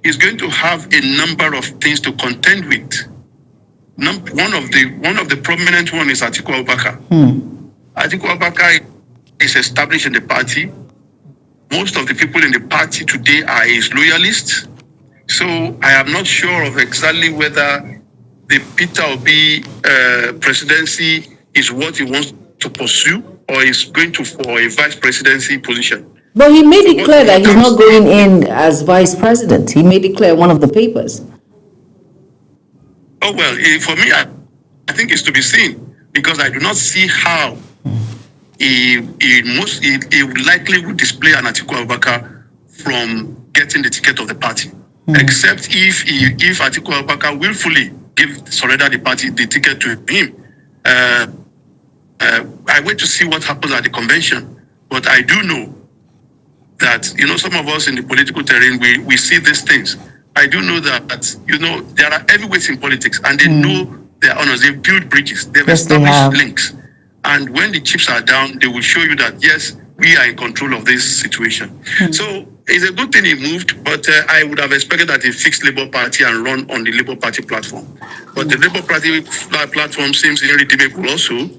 is going to have a number of things to contend with. One of the prominent one is Atiku Abubakar. Atiku Abubakar is established in the party. Most of the people in the party today are his loyalists. So I am not sure of exactly whether the Peter Obi presidency is what he wants to pursue or is going to for a vice presidency position. But he made it clear that he's not going in as vice president. He made it clear in one of the papers. Oh, well, for me, I think it's to be seen because I do not see how he likely would display an Atiku Abubakar from getting the ticket of the party, except if Atiku Abubakar willfully surrender the party the ticket to him. I wait to see what happens at the convention. But I do know that, some of us in the political terrain, we see these things. I do know that, there are heavyweights in politics, and they know their honors. They've built bridges. They've established links. And when the chips are down, they will show you that, yes, we are in control of this situation. So it's a good thing he moved, but I would have expected that he fixed Labour Party and run on the Labour Party platform. But the Labour Party platform seems irredeemable also.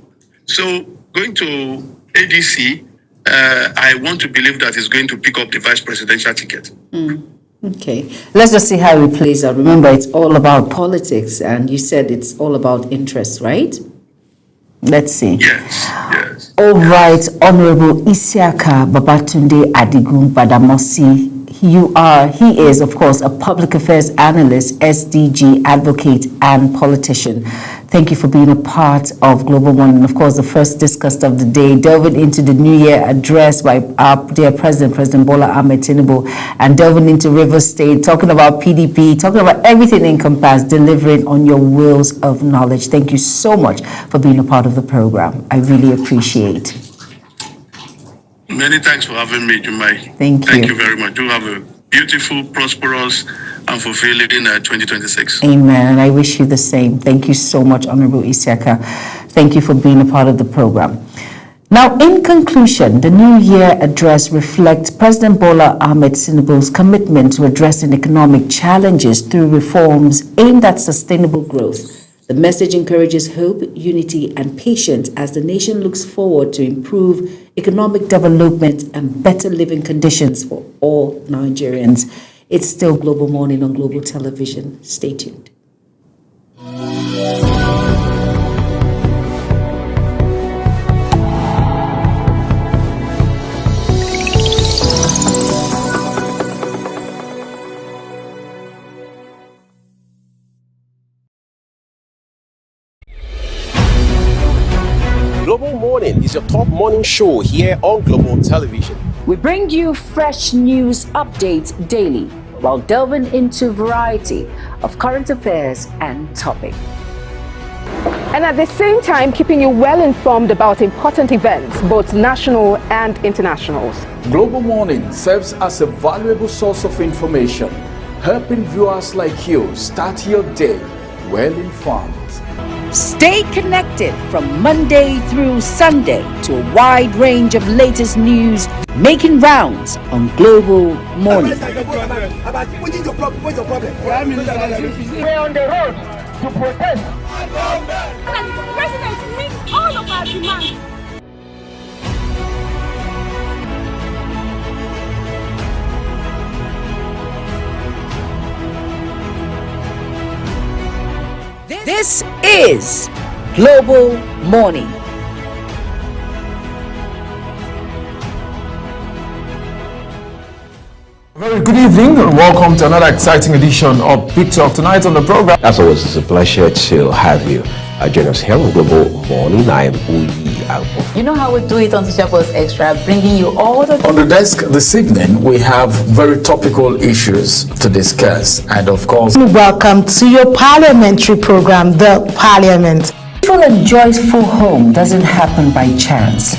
So going to ADC, I want to believe that he's going to pick up the vice presidential ticket. Okay, let's just see how it plays out. Remember, it's all about politics, and you said it's all about interest, right? Let's see. Yes. All right, Honorable Isiaka Babatunde Adigun Badamosi. He is, of course, a public affairs analyst, SDG advocate, and politician. Thank you for being a part of Global One. And of course, the first discussed of the day, delving into the New Year address by our dear President Bola Ahmed Tinubu, and delving into Rivers State, talking about PDP, talking about everything encompassed, delivering on your wheels of knowledge. Thank you so much for being a part of the program. I really appreciate it. Many thanks for having me, Jumai. Thank you very much. Do have a beautiful, prosperous, and fulfilling 2026. Amen. I wish you the same. Thank you so much, Honorable Isiaka. Thank you for being a part of the program. Now, in conclusion, the New Year address reflects President Bola Ahmed Tinubu's commitment to addressing economic challenges through reforms aimed at sustainable growth. The message encourages hope, unity, and patience as the nation looks forward to improve economic development and better living conditions for all Nigerians. It's still Global Morning on Global Television. Stay tuned. Global Morning is your top morning show here on Global Television. We bring you fresh news updates daily while delving into a variety of current affairs and topics. And at the same time, keeping you well informed about important events, both national and international. Global Morning serves as a valuable source of information, helping viewers like you start your day well informed. Stay connected from Monday through Sunday to a wide range of latest news making rounds on Global Morning. We're on the road to protest. The president meets all of our demands. This is Global Morning. Very good evening and welcome to another exciting edition of Big Talk. Tonight on the program. As always, it's a pleasure to have you. Join us here on Global Morning. I am Uyi Alpo. You know how we do it on Social Post Extra, bringing you all the... On the desk this evening, we have very topical issues to discuss. And of course... Welcome to your parliamentary program, The Parliament. Peaceful and joyful home doesn't happen by chance.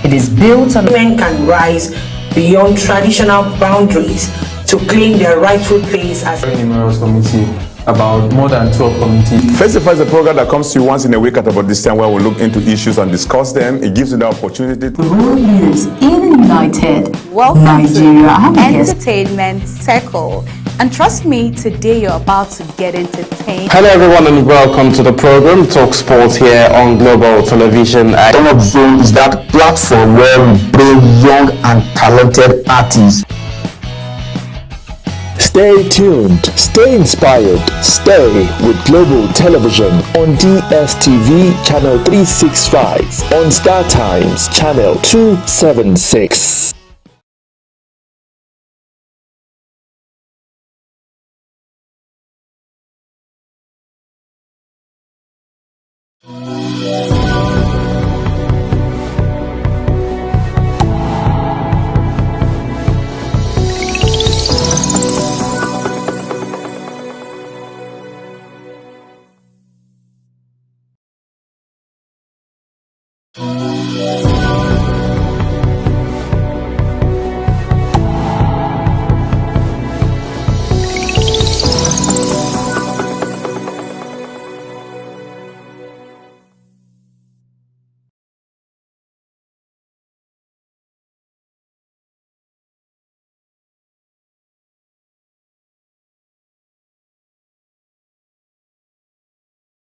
It is built on... Men can rise beyond traditional boundaries to claim their rightful place as... Very numerous committee. About more than 12 committees. Festify is a program that comes to you once in a week at about this time where we look into issues and discuss them. It gives you the opportunity to... World leaders in United Welcome Nigeria. to Entertainment Circle. And trust me, today you're about to get entertained. Hello everyone and welcome to the program Talk Sports here on Global Television. Top Zone is that platform where we bring young and talented artists. Stay tuned, stay inspired, stay with Global Television on DSTV Channel 365, on Star Times Channel 276.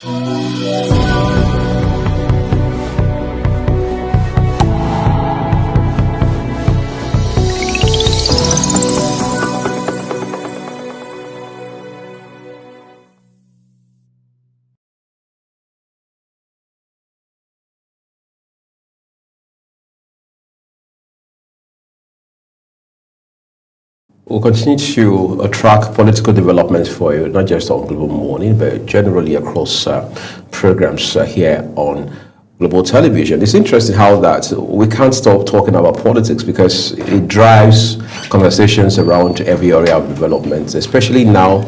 We'll continue to track political developments for you, not just on Global Morning, but generally across programs here on Global Television. It's interesting how that we can't stop talking about politics because it drives conversations around every area of development, especially now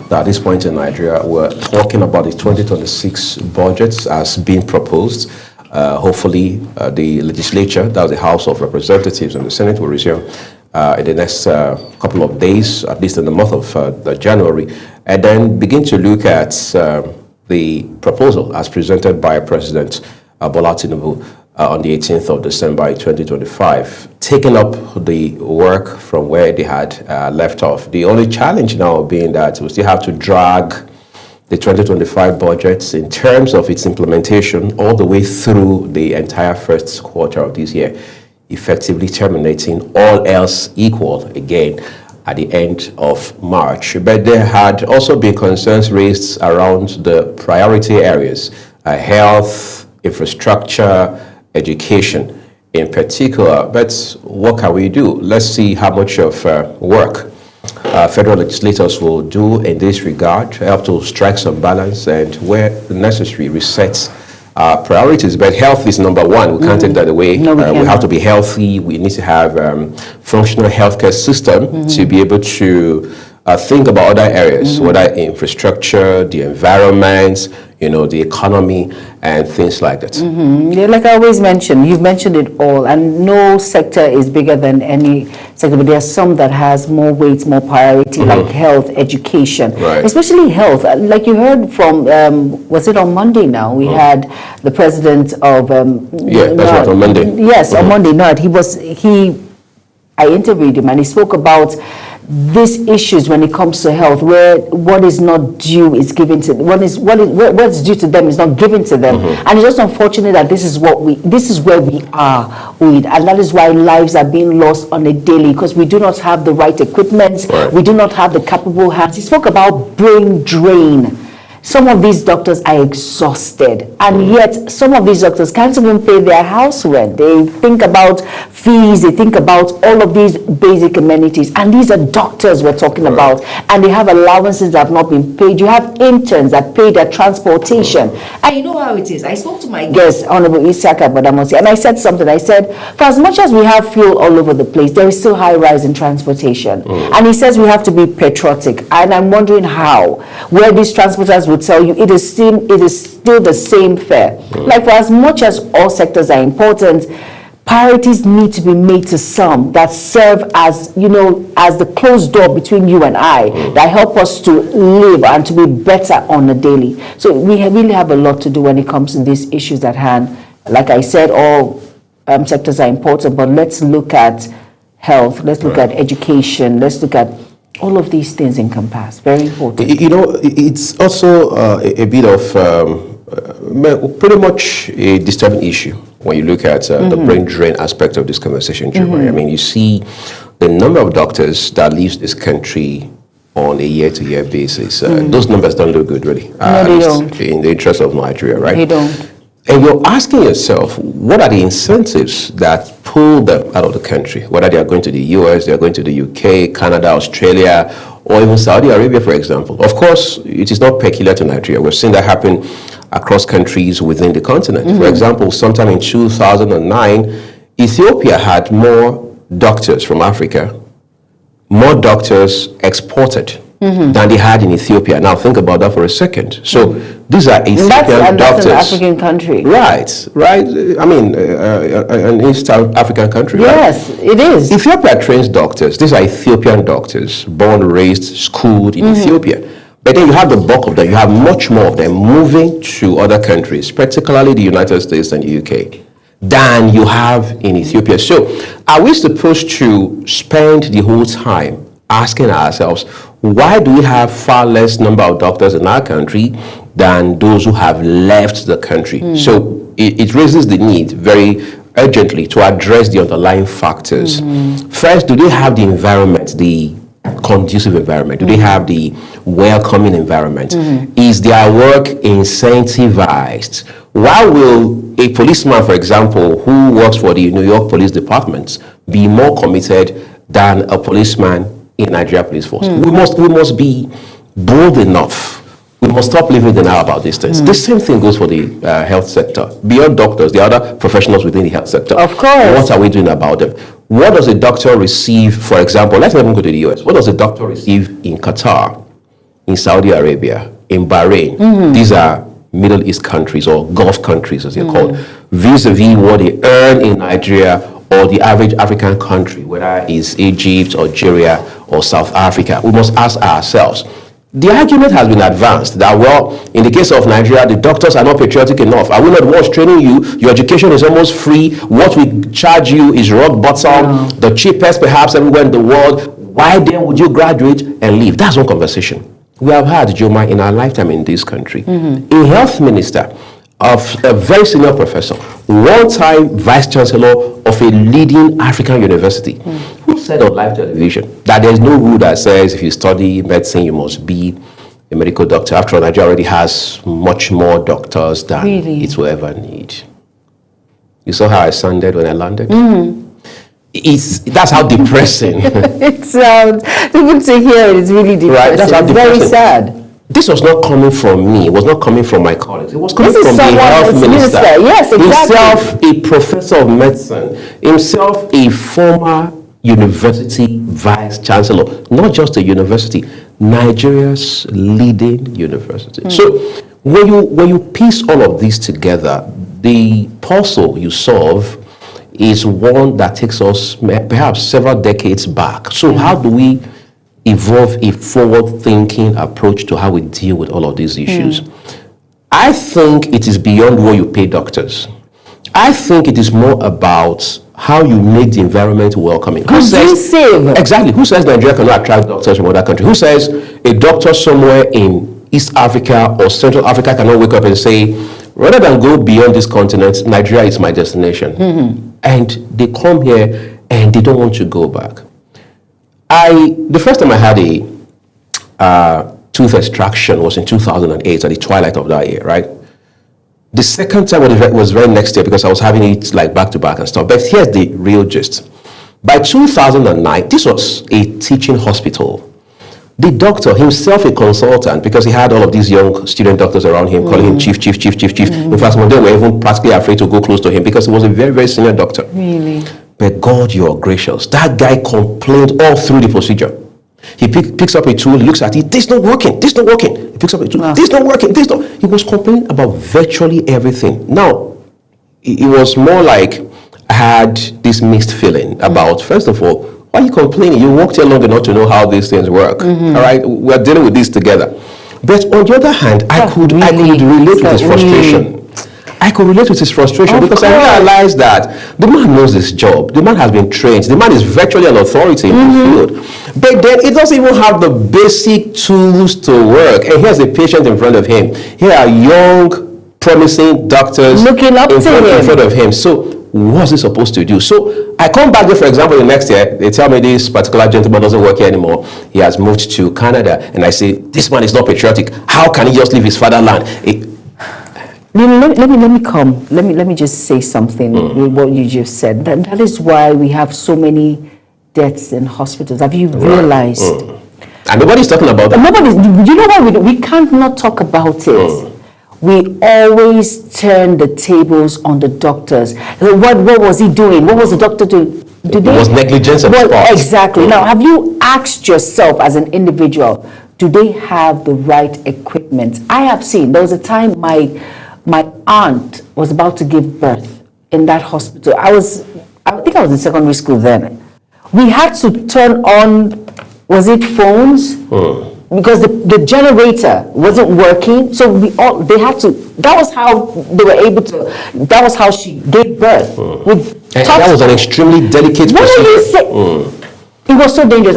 that at this point in Nigeria, we're talking about the 2026 budgets as being proposed. Hopefully, the legislature, that's the House of Representatives and the Senate, will resume in the next couple of days, at least in the month of January, and then begin to look at the proposal as presented by President Bola Tinubu on the 18th of December 2025, taking up the work from where they had left off. The only challenge now being that we still have to drag the 2025 budgets in terms of its implementation all the way through the entire first quarter of this year, effectively terminating all else equal again at the end of March. But there had also been concerns raised around the priority areas, health, infrastructure, education in particular. But what can we do? Let's see how much of work federal legislators will do in this regard to help to strike some balance and where necessary reset priorities. But health is number one. We can't take that away. No, we have to be healthy. We need to have functional healthcare system to be able to think about other areas, whether infrastructure, the environment, the economy, and things like that. Yeah, like I always mention, you've mentioned it all, and no sector is bigger than any sector, but there are some that has more weight, more priority, like health, education, especially health. Like you heard from, was it on Monday now? We had the president of... yeah, that's right, on Monday. Yes, on Monday night. I interviewed him, and he spoke about these issues when it comes to health, where what is not due is given to what's due to them is not given to them, and it's just unfortunate that this is where we are with, and that is why lives are being lost on a daily because we do not have the right equipment, we do not have the capable hands. He spoke about brain drain. Some of these doctors are exhausted, and yet some of these doctors can't even pay their house rent. They think about fees, they think about all of these basic amenities, and these are doctors we're talking about, and they have allowances that have not been paid. You have interns that pay their transportation, and you know how it is. I spoke to my guest, Honorable Isiaka Badamosi, and I said something. I said, for as much as we have fuel all over the place, there is still high rise in transportation, and he says we have to be patriotic, and I'm wondering how, where these transporters would tell you it is still the same fare. Like, for as much as all sectors are important, priorities need to be made to some that serve as, as the closed door between you and I, that help us to live and to be better on a daily. So we really have a lot to do when it comes to these issues at hand. Like I said, all sectors are important, but let's look at health, let's look at education, let's look at all of these things encompass. Very important. It's also a bit of pretty much a disturbing issue when you look at the brain drain aspect of this conversation, Jumari. I mean, you see the number of doctors that leaves this country on a year-to-year basis. Those numbers don't look good, really. No, they don't. In the interest of Nigeria, right? They don't. And you're asking yourself, what are the incentives that pull them out of the country? Whether they are going to the US, they are going to the UK, Canada, Australia, or even Saudi Arabia, for example. Of course, it is not peculiar to Nigeria. We've seen that happen across countries within the continent. For example, sometime in 2009, Ethiopia had more doctors from Africa, more doctors exported than they had in Ethiopia. Now think about that for a second. So these are Ethiopian doctors. That's an African country. Right. I mean, an East African country. Yes, right? it is. Ethiopia trains doctors. These are Ethiopian doctors, born, raised, schooled in Ethiopia. But then you have the bulk of them. You have much more of them moving to other countries, particularly the United States and the UK, than you have in Ethiopia. So are we supposed to spend the whole time asking ourselves, why do we have far less number of doctors in our country than those who have left the country. So it raises the need very urgently to address the underlying factors. First, do they have the environment, the conducive environment? Do they have the welcoming environment? Is their work incentivized? Why will a policeman, for example, who works for the New York Police Department be more committed than a policeman in Nigeria Police Force? We must be bold enough. We must stop living in denial about these things. The same thing goes for the health sector. Beyond doctors, the other professionals within the health sector. Of course. What are we doing about them? What does a doctor receive, for example, let's not even go to the US. What does a doctor receive in Qatar, in Saudi Arabia, in Bahrain? These are Middle East countries or Gulf countries, as they're called, vis-a-vis what they earn in Nigeria or the average African country, whether it's Egypt, Algeria, or South Africa. We must ask ourselves. The argument has been advanced that, well, in the case of Nigeria, the doctors are not patriotic enough. Are we not once training you? Your education is almost free. What we charge you is rock bottom, the cheapest perhaps everywhere in the world. Why then would you graduate and leave? That's one conversation we have had, Joma, in our lifetime in this country. A health minister of a very senior professor, one-time vice chancellor of a leading African university, who said on live television that there's no rule that says if you study medicine, you must be a medical doctor. After all, Nigeria already has much more doctors than it will ever need. You saw how I sounded when I landed? That's how depressing. It sounds, even to hear it is really depressing. Right, that's how it's depressing. very sad. This was not coming from me. It was not coming from my colleagues. It was coming This is from the someone health that's minister. Yes, exactly. Himself a professor of medicine. Himself a former university vice chancellor. Not just a university, Nigeria's leading university. So when you piece all of these together, the puzzle you solve is one that takes us perhaps several decades back. So how do we evolve a forward-thinking approach to how we deal with all of these issues? I think it is beyond what you pay doctors. I think it is more about how you make the environment welcoming. Conducive. Exactly. Who says Nigeria cannot attract doctors from other countries? Who says a doctor somewhere in East Africa or Central Africa cannot wake up and say, rather than go beyond this continent, Nigeria is my destination. And they come here and they don't want to go back. The first time I had a tooth extraction was in 2008, at the twilight of that year, right? The second time was very next year because I was having it like back to back and stuff. But here's the real gist. By 2009, this was a teaching hospital. The doctor, himself a consultant, because he had all of these young student doctors around him, calling him chief. In fact, some of them were even practically afraid to go close to him because he was a very, very senior doctor. Really? But God, you're gracious. That guy complained all through the procedure. He picks up a tool, he looks at it, this not working. He picks up a tool, this not working, He was complaining about virtually everything. Now, it was more like I had this mixed feeling about, first of all, why are you complaining? You worked here long enough to know how these things work. All right, we're dealing with this together. But on the other hand, I could relate with his frustration. I could relate with his frustration because I realized that the man knows his job. The man has been trained. The man is virtually an authority in the field. But then it doesn't even have the basic tools to work. And here's a patient in front of him. Here are young, promising doctors looking up in front of him. So what's he supposed to do? So I come back there, for example, the next year, they tell me this particular gentleman doesn't work here anymore. He has moved to Canada. And I say, this man is not patriotic. How can he just leave his fatherland? Let me just say something with what you just said. That is why we have so many deaths in hospitals. Have you realized? And nobody's talking about that. You know why we can't not talk about it? We always turn the tables on the doctors. What was he doing? What was the doctor doing? It was negligence of sport. Exactly. Now, have you asked yourself as an individual, do they have the right equipment? I have seen, there was a time my aunt was about to give birth in that hospital. I think I was in secondary school then. We had to turn on, was it phones? Because the generator wasn't working, so they had to. That was how they were able to. That was how she gave birth. And that was an extremely delicate procedure. What did you say? It was so dangerous.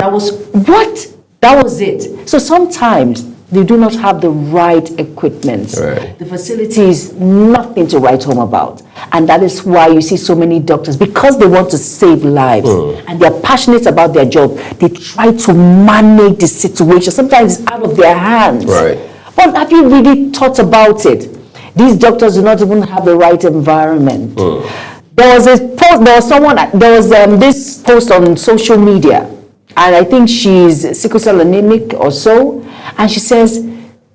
That was it. So sometimes They do not have the right equipment. Right. The facility is nothing to write home about. And that is why you see so many doctors, because they want to save lives and they're passionate about their job, they try to manage the situation. Sometimes it's out of their hands. Right. But have you really thought about it? These doctors do not even have the right environment. There was a post, there was this post on social media, and I think she's sickle cell anemic or so, and she says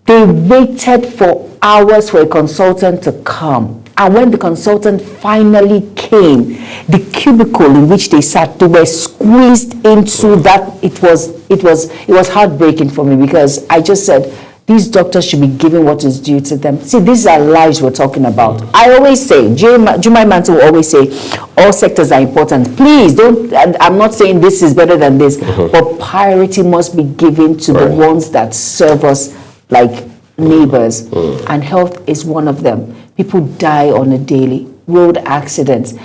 they waited for hours for a consultant to come. And when the consultant finally came, the cubicle in which they sat, they were squeezed into that. It was heartbreaking for me, because I just said, these doctors should be given what is due to them. See, these are lives we're talking about. I always say, Jumai Mantle will always say, all sectors are important. Please don't, I'm not saying this is better than this, but priority must be given to the ones that serve us like neighbors. And health is one of them. People die on a daily. Road accidents,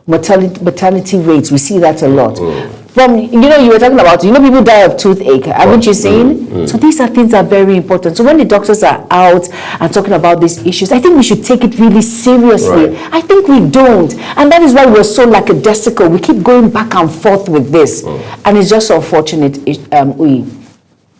mortality rates, we see that a lot. From, you were talking about, people die of toothache, haven't you seen? So these are things that are very important. So when the doctors are out and talking about these issues, I think we should take it really seriously. I think we don't. And that is why we're so lackadaisical. We keep going back and forth with this. And it's just unfortunate.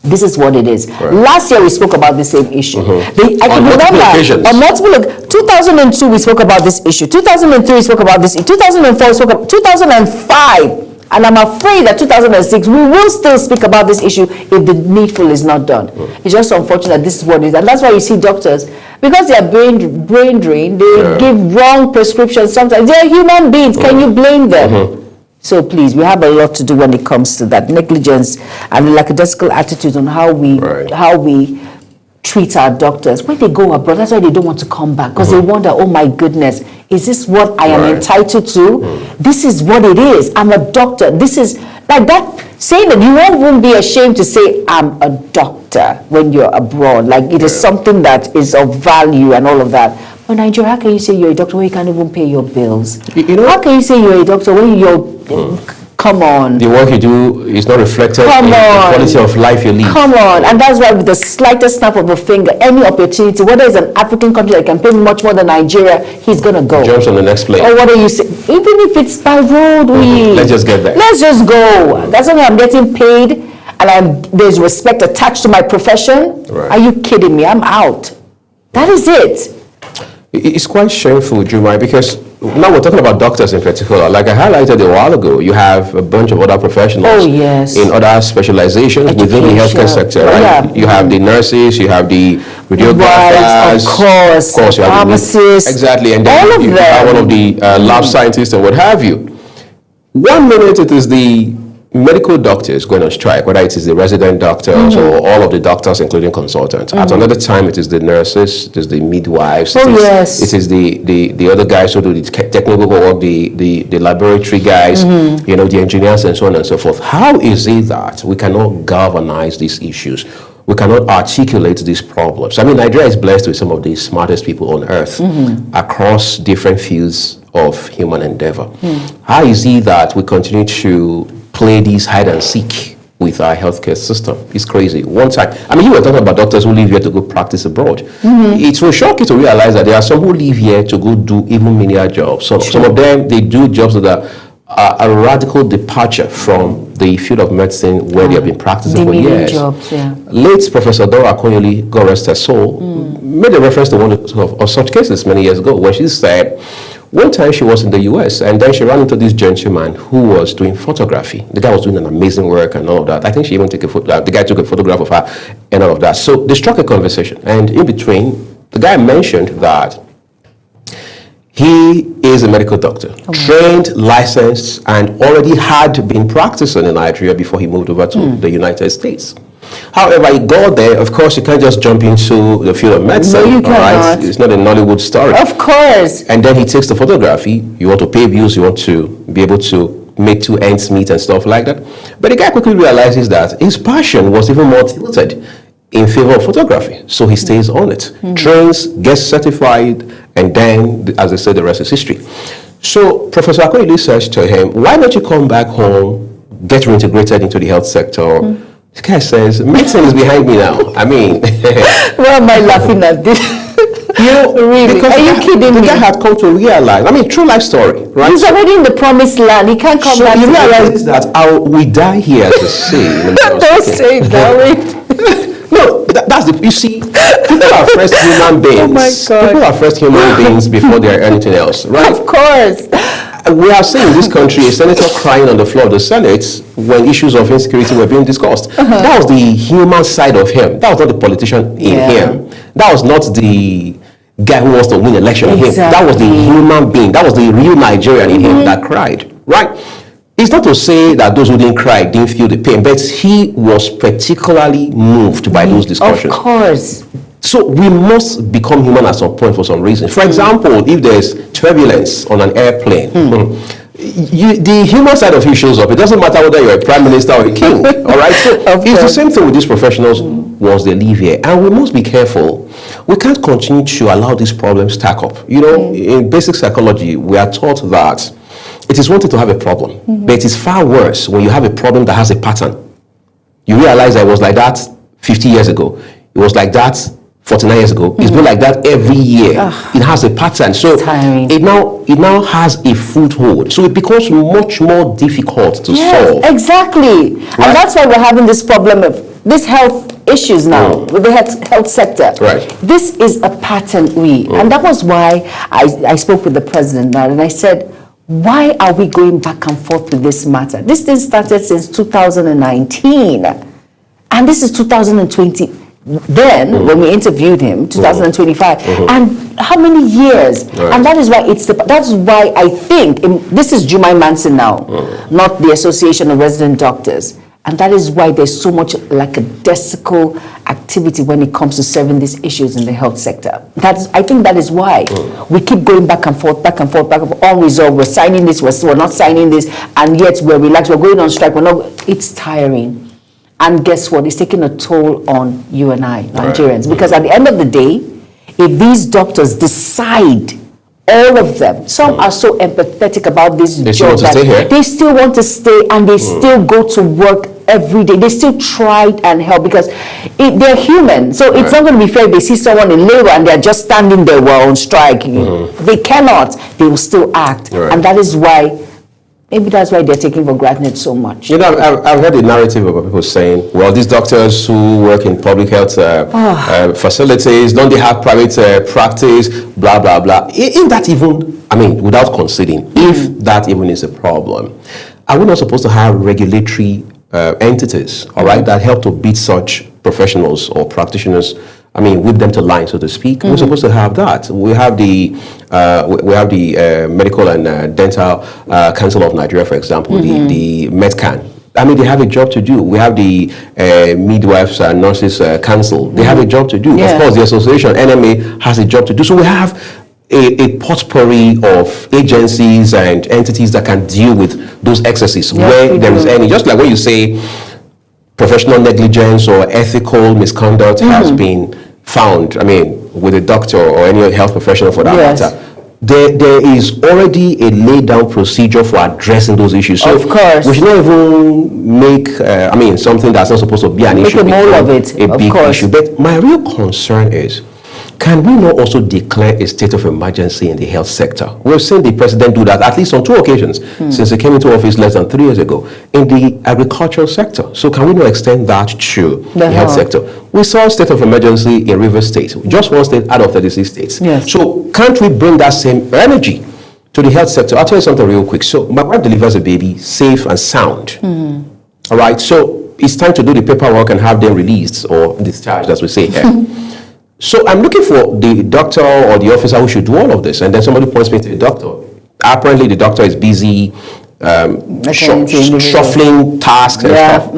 This is what it is. Last year we spoke about the same issue. I can remember on multiple 2002 we spoke about this issue. 2003 we spoke about this. 2004 we spoke about 2005. And I'm afraid that 2006, we will still speak about this issue if the needful is not done. It's just unfortunate this is what it is. And that's why you see doctors, because they are brain drained, they give wrong prescriptions sometimes. They are human beings. Can you blame them? So please, we have a lot to do when it comes to that. Negligence and the lackadaisical attitude on how we treat our doctors. When they go abroad, that's why they don't want to come back, because they wonder, oh my goodness, is this what I am entitled to? This is what it is. I'm a doctor. This is like that. Saying that, you won't be ashamed to say I'm a doctor when you're abroad. Like it is something that is of value and all of that. But Nigeria, how can you say you're a doctor when you can't even pay your bills? How can you say you're a doctor when you're come on. The work you do is not reflected in the quality of life you live. Come on. And that's why with the slightest snap of a finger, any opportunity, whether it's an African country that can pay much more than Nigeria, he's going to go. Jumps on the next plane. Or what do you say? Even if it's by road, let's just get there. Let's just go. That's why I'm getting paid and there's respect attached to my profession. Are you kidding me? I'm out. That is it. It's quite shameful, Jumai, because now we're talking about doctors in particular. Like I highlighted a while ago, you have a bunch of other professionals in other specializations within the healthcare sector, right? You have the nurses, you have the radiographers, of course, you have pharmacists, exactly, and then you have one of the lab scientists and what have you. 1 minute it is the medical doctors going on strike, whether it is the resident doctors or all of the doctors, including consultants. At another time, it is the nurses, it is the midwives, it is the other guys who do the technical work, the laboratory guys, the engineers and so on and so forth. How is it that we cannot galvanize these issues? We cannot articulate these problems. I mean, Nigeria is blessed with some of the smartest people on earth across different fields of human endeavor. How is it that we continue to play these hide and seek with our healthcare system? It's crazy. One time, I mean, you were talking about doctors who live here to go practice abroad. It will shock you to realize that there are some who live here to go do even menial jobs. So some of them, they do jobs that are a radical departure from the field of medicine where they have been practicing for years. Late Professor Dora Akonyili, God rest her soul, made a reference to one of such cases many years ago, where she said, one time she was in the US and then she ran into this gentleman who was doing photography. The guy was doing an amazing work and all of that. I think she even took a photo, the guy took a photograph of her and all of that. So they struck a conversation, and in between, the guy mentioned that he is a medical doctor, trained, licensed, and already had been practicing in Nigeria before he moved over to the United States. However, he got there. Of course, you can't just jump into the field of medicine. No, you cannot. It's not a Nollywood story. Of course. And then he takes the photography. You want to pay bills. You want to be able to make two ends meet and stuff like that. But the guy quickly realizes that his passion was even more tilted in favor of photography. So he stays on it, trains, gets certified, and then, as I said, the rest is history. So Professor Akonyili says to him, why don't you come back home, get reintegrated into the health sector, This guy says, medicine is behind me now. I mean, why am I laughing at this? You know, really? because Are you kidding me? The guy had come to realize, I mean, true life story, right? He's already in the promised land. He can't come back. So he realizes that we die here to see. Don't say it that way. No, that's the, you see, people are first human beings. Oh my God. People are first human beings before they're anything else, right? Of course. We are seeing in this country a senator crying on the floor of the Senate when issues of insecurity were being discussed. That was the human side of him. That was not the politician in him. That was not the guy who wants to win election in him. That was the human being. That was the real Nigerian in him that cried, right? It's not to say that those who didn't cry didn't feel the pain, but he was particularly moved by those discussions. Of course. So we must become human at some point for some reason. For example, if there's turbulence on an airplane, the human side of you shows up. It doesn't matter whether you're a prime minister or a king. All right. So it's the same thing with these professionals once they leave here, and we must be careful. We can't continue to allow these problems stack up. You know, in basic psychology, we are taught that it is one thing to have a problem, but it is far worse when you have a problem that has a pattern. You realize that it was like that 50 years ago. It was like that 49 years ago. It's been like that every year. It has a pattern. So it now has a foothold. So it becomes much more difficult to solve. Exactly. Right? And that's why we're having this problem of this health issues now with the health sector. Right. This is a pattern and that was why I spoke with the president now and I said, why are we going back and forth with this matter? This thing started since 2019 and this is 2020. Then when we interviewed him 2025 and how many years and that is why that's why I think this is Jumai Manson now, not the Association of Resident Doctors, and that is why there's so much like a desical activity when it comes to serving these issues in the health sector. I think that is why we keep going back and forth, unresolved. We're signing this, we're not signing this, and yet we're relaxed, we're going on strike, it's tiring. And guess what? It's taking a toll on you and I, Nigerians. Because at the end of the day, if these doctors decide, all of them, some are so empathetic about this job that they still want to stay and they still go to work every day. They still try and help because they're human. So it's not going to be fair if they see someone in labor and they're just standing there while on strike. They cannot. They will still act. And that is why maybe that's why they're taking for granted so much. You know, I've heard a narrative about people saying, well, these doctors who work in public health facilities, don't they have private practice, blah, blah, blah. If that even, I mean, without conceding, if that even is a problem, are we not supposed to have regulatory entities, all right, that help to beat such professionals or practitioners? I mean, whip them to line, so to speak. We're supposed to have that. We have the Medical and Dental Council of Nigeria, for example, the MedCan. I mean, they have a job to do. We have the Midwives and Nurses Council. They have a job to do. Of course, the association, NMA, has a job to do. So we have a potpourri of agencies and entities that can deal with those excesses where there is any. Just like when you say professional negligence or ethical misconduct has been found, I mean, with a doctor or any health professional for that matter, there is already a laid down procedure for addressing those issues. So of course. We should not even make, I mean, something that's not supposed to be an issue, a big issue. But my real concern is, can we not also declare a state of emergency in the health sector? We've seen the president do that at least on 2 occasions since he came into office less than 3 years ago in the agricultural sector. So can we not extend that to the health sector? We saw a state of emergency in Rivers State, just one state out of 36 states. So can't we bring that same energy to the health sector? I'll tell you something real quick. So my wife delivers a baby safe and sound. All right, so it's time to do the paperwork and have them released or discharged, as we say here. So I'm looking for the doctor or the officer who should do all of this, and then somebody points me to the doctor. Apparently, the doctor is busy shuffling tasks and stuff.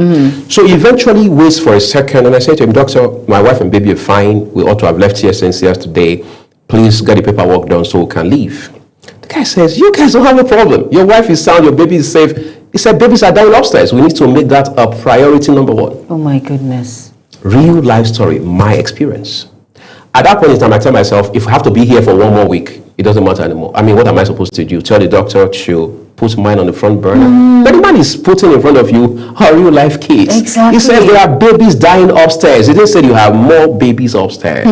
So he eventually waits for a second, and I say to him, "Doctor, my wife and baby are fine. We ought to have left here since yesterday. Please get the paperwork done so we can leave." The guy says, "You guys don't have a problem. Your wife is sound. Your baby is safe." He said, "Babies are dying upstairs. We need to make that a priority number one." Oh my goodness. Real life story, my experience. At that point in time, I tell myself, if I have to be here for 1 more week, it doesn't matter anymore. I mean, what am I supposed to do? Tell the doctor to put mine on the front burner. But the man is putting in front of you a real life case. Exactly. He says there are babies dying upstairs. He didn't say you have more babies upstairs.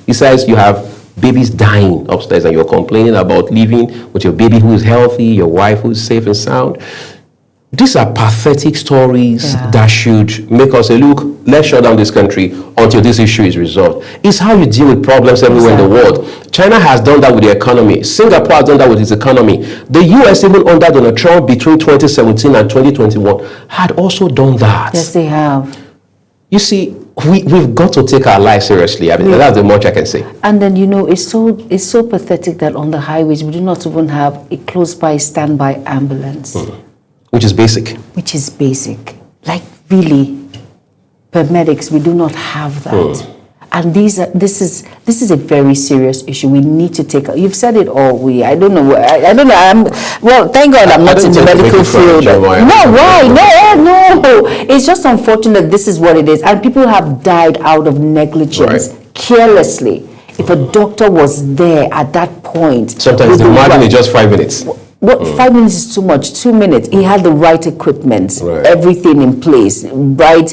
He says you have babies dying upstairs and you're complaining about living with your baby who is healthy, your wife who is safe and sound. These are pathetic stories that should make us say, look, let's shut down this country until this issue is resolved. It's how you deal with problems everywhere in the world. China has done that with the economy. Singapore has done that with its economy. The US, even under Donald Trump between 2017 and 2021, had also done that. Yes, they have. You see, we've got to take our lives seriously. I mean, that's the much I can say. And then, it's so pathetic that on the highways, we do not even have a close-by standby ambulance. Which is basic. Which is basic. Like, really, paramedics, we do not have that. And this is a very serious issue. We need to take. You've said it all. I don't know. Well, thank God I'm not in the medical field. No, why? No. It's just unfortunate. This is what it is, and people have died out of negligence, carelessly. If a doctor was there at that point, sometimes the margin is just 5 minutes. Well, 5 minutes is too much. 2 minutes. He had the right equipment, everything in place, right,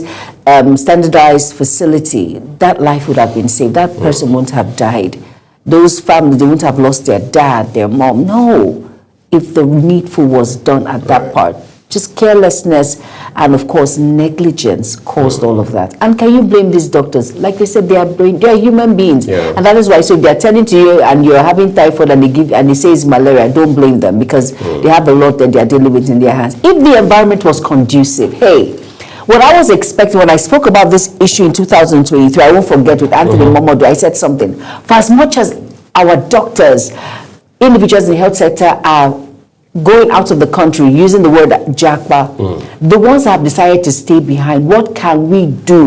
standardized facility. That life would have been saved. That person wouldn't have died. Those families, they wouldn't have lost their dad, their mom. No, if the needful was done at that part. Just carelessness and, of course, negligence caused all of that. And can you blame these doctors? Like they said, they are human beings. And that is why, so if they're telling to you and you're having typhoid and they say it's malaria, don't blame them, because they have a lot that they're dealing with in their hands. If the environment was conducive, hey, what I was expecting when I spoke about this issue in 2023, I won't forget with Anthony Momodu, I said something. For as much as our doctors, individuals in the health sector are going out of the country, using the word jackpot, the ones that have decided to stay behind, what can we do?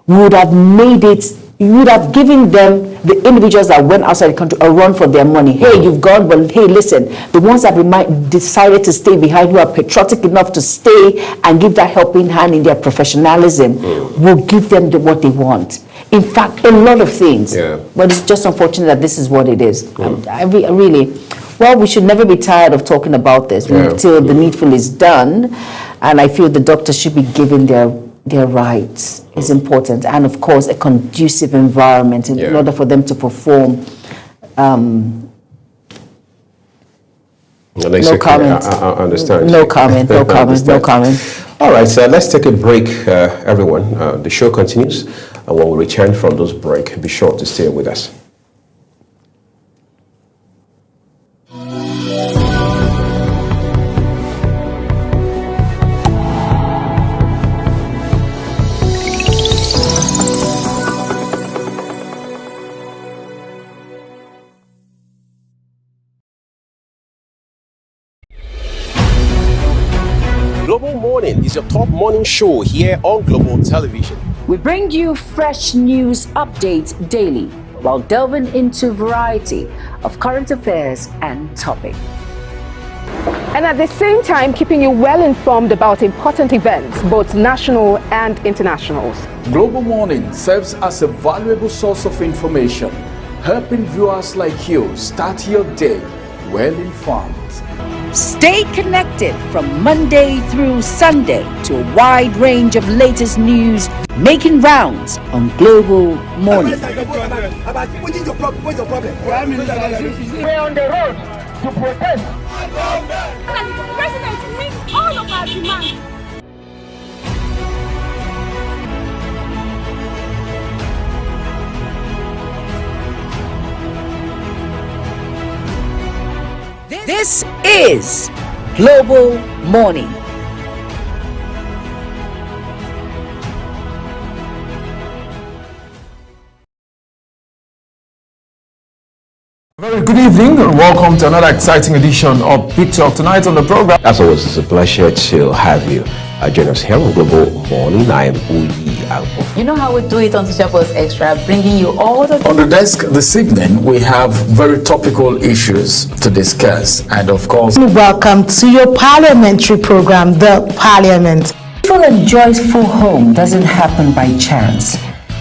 We would have made it, you would have given them, the individuals that went outside the country, a run for their money. Hey, you've gone, but hey, listen, the ones that decided to stay behind, who are patriotic enough to stay and give that helping hand in their professionalism, will give them what they want. In fact, a lot of things. But it's just unfortunate that this is what it is. I really... Well, we should never be tired of talking about this until the needful is done. And I feel the doctors should be given their rights. It's important. And, of course, a conducive environment in order for them to perform. No comment. I understand. No comment. All right, so let's take a break, everyone. The show continues. And when we return from those breaks, be sure to stay with us. Global Morning is your top morning show here on Global Television. We bring you fresh news updates daily while delving into a variety of current affairs and topics. And at the same time, keeping you well informed about important events, both national and internationals. Global Morning serves as a valuable source of information, helping viewers like you start your day well informed. Stay connected from Monday through Sunday to a wide range of latest news making rounds on Global Morning. We're on the road to protest. And the president meets all of our demands. This is Global Morning. Very good evening and welcome to another exciting edition of Big Talk. Tonight on the program. As always, it's a pleasure to have you join us here on Global Morning. I am Uyi Alpo. You know how we do it on Social Post Extra, bringing you all the... On the desk this evening, we have very topical issues to discuss. And of course... Welcome to your parliamentary program, The Parliament. Peaceful and joyful home doesn't happen by chance.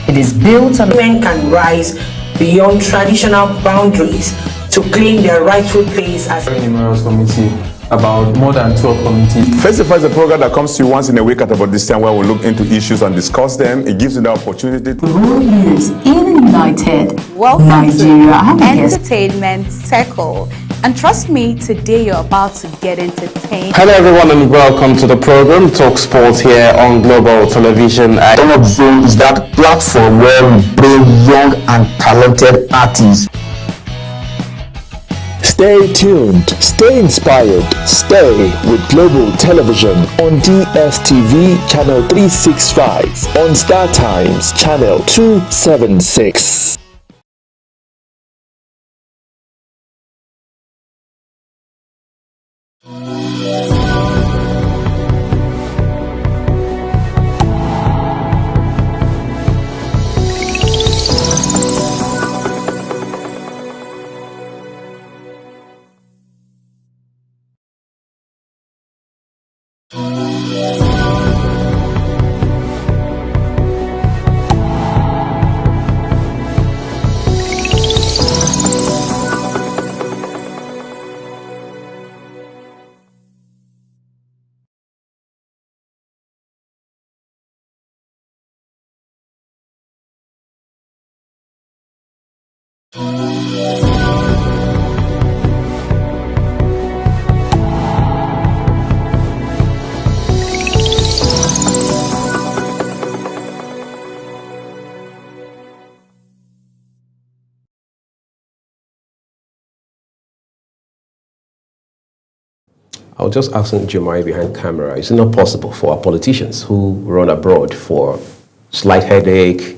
It is built on... Women can rise beyond traditional boundaries to claim their rightful place as... The numerous committee about more than 12 committees. Festify is a program that comes to you once in a week at about this time where we look into issues and discuss them. It gives you the opportunity to World News in United Welcome Nigeria. to Entertainment Circle. And trust me, today you're about to get entertained. Hello everyone and welcome to the program Talk Sports here on Global Television. Turn Up Zone is that platform where we bring young and talented artists. Stay tuned, stay inspired, stay with Global Television on DSTV Channel 365, on Star Times Channel 276. I was just asking Jemai behind camera, is it not possible for our politicians who run abroad for slight headache,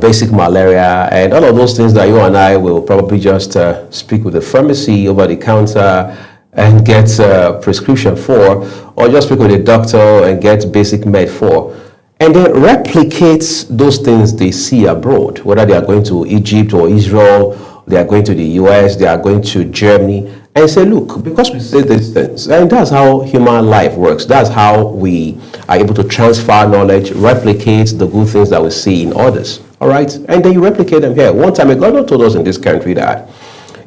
basic malaria, and all of those things that you and I will probably just speak with the pharmacy over the counter and get a prescription for, or just speak with a doctor and get basic med for, and then replicate those things they see abroad, whether they are going to Egypt or Israel, they are going to the US, they are going to Germany, and say, look, because we say these things, and that's how human life works. That's how we are able to transfer knowledge, replicate the good things that we see in others. All right? And then you replicate them here. One time, a governor told us in this country that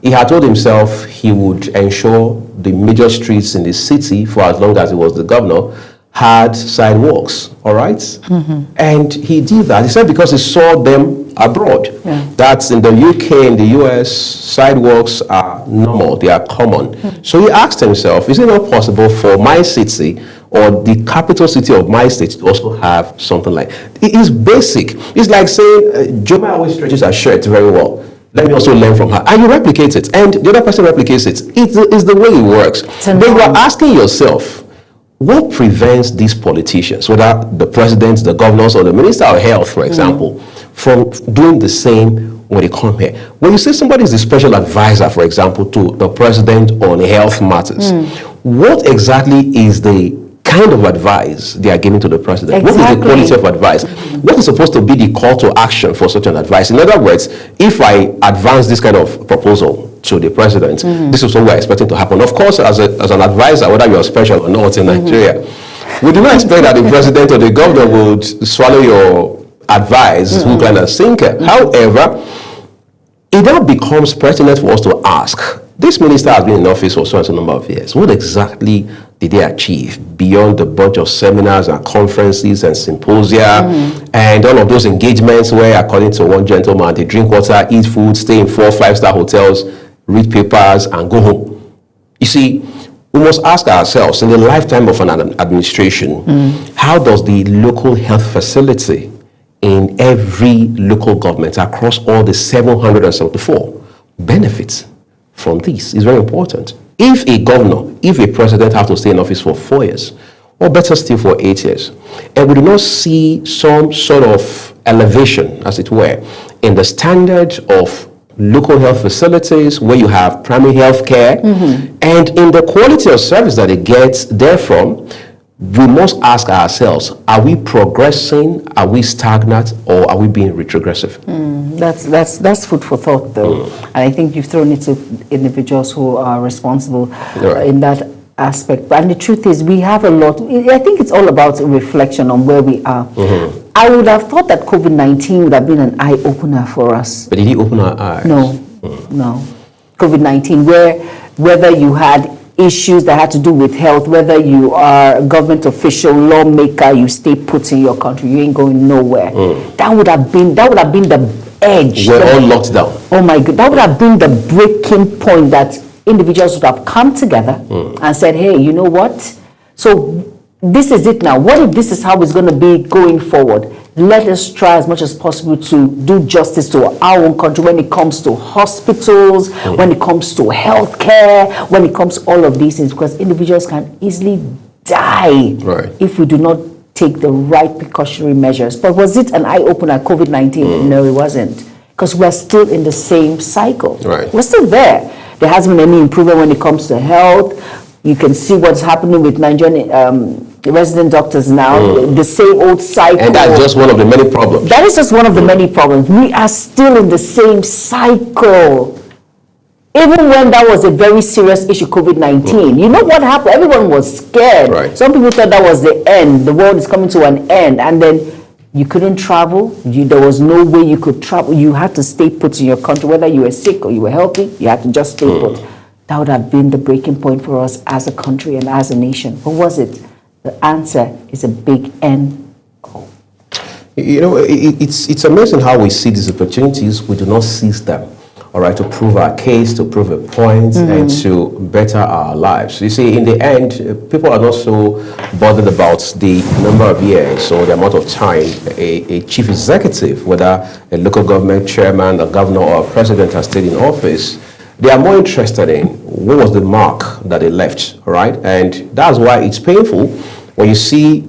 he had told himself he would ensure the major streets in the city, for as long as he was the governor, had sidewalks. All right? Mm-hmm. And he did that. He said because he saw them abroad. Yeah. That's in the UK, in the US, sidewalks are normal, they are common. Mm-hmm. So he asked himself, is it not possible for my city or the capital city of my state to also have something like it? Is basic. It's like saying, Joma always stretches her shirt very well. Let me also learn from her. And you replicate it. And the other person replicates it. It's the way it works. But you are asking yourself, what prevents these politicians, whether the president, the governors, or the minister of health, for example, from doing the same when they come here? When you say somebody is the special advisor, for example, to the president on health matters, what exactly is the kind of advice they are giving to the president? Exactly. What is the quality of advice? What is supposed to be the call to action for such an advice? In other words, if I advance this kind of proposal to the president, this is what we're expecting to happen. Of course, as an advisor, whether you're special or not in Nigeria, we do not expect that the president or the governor would swallow your advice hook, line, and sinker. However, it now becomes pertinent for us to ask, this minister has been in office for such a number of years. What exactly did they achieve beyond the bunch of seminars and conferences and symposia and all of those engagements where, according to one gentleman, they drink water, eat food, stay in 4 5-star hotels, read papers, and go home? You see, we must ask ourselves, in the lifetime of an administration, how does the local health facility in every local government across all the 774 benefit from this? Is very important. If a governor, if a president have to stay in office for 4 years, or better still for 8 years, and we do not see some sort of elevation, as it were, in the standard of local health facilities where you have primary health care, and in the quality of service that it gets therefrom, we must ask ourselves, are we progressing, are we stagnant, or are we being retrogressive? That's food for thought, though. And I think you've thrown it to individuals who are responsible in that aspect. And the truth is, we have a lot. I think it's all about a reflection on where we are. I would have thought that COVID-19 would have been an eye-opener for us. But did he open our eyes? No, no. COVID-19, where whether you had issues that had to do with health, whether you are a government official, lawmaker, you stay put in your country, you ain't going nowhere. That would have been the edge. We're all locked down. Oh my God, that would have been the breaking point that individuals would have come together and said, hey, you know what? So this is it now. What if this is how it's going to be going forward? Let us try as much as possible to do justice to our own country when it comes to hospitals, when it comes to healthcare, when it comes to all of these things, because individuals can easily die if we do not take the right precautionary measures. But was it an eye-opener, COVID-19? No, it wasn't, because we're still in the same cycle. We're still there. There hasn't been any improvement when it comes to health. You can see what's happening with Nigerian resident doctors now, the same old cycle. And that's just one of the many problems. That is just one of the many problems. We are still in the same cycle. Even when that was a very serious issue, COVID-19, you know what happened? Everyone was scared. Some people thought that was the end. The world is coming to an end. And then you couldn't travel. There was no way you could travel. You had to stay put in your country. Whether you were sick or you were healthy, you had to just stay put. That would have been the breaking point for us as a country and as a nation. What was it? The answer is a big N. You know, it's amazing how we see these opportunities. We do not seize them, all right, to prove our case, to prove a point, and to better our lives. You see, in the end, people are not so bothered about the number of years or the amount of time a chief executive, whether a local government chairman, a governor, or a president has stayed in office. They are more interested in what was the mark that they left, all right? And that's why it's painful when you see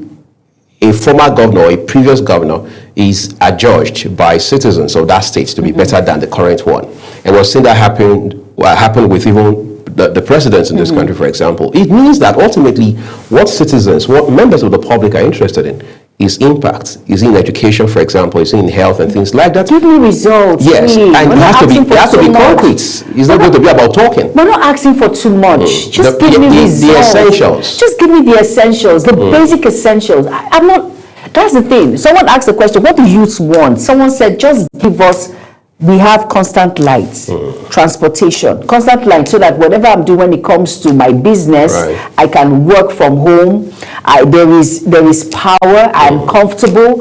a former governor or a previous governor is adjudged by citizens of that state to be better than the current one. And we're seeing that happen with even the presidents in this country, for example. It means that ultimately what citizens, what members of the public are interested in is impact, is in education, for example, is in health and things like that. Give me results. Yes, please. and it has to be concrete. It's not going to be about talking. We're not asking for too much. Just give me results. The essentials. Just give me the essentials, the basic essentials. I'm not, that's the thing. Someone asked the question, what do youths want? Someone said, just give us, we have constant lights, transportation, constant lights, so that whatever I'm doing when it comes to my business, I can work from home. There is power. I'm comfortable.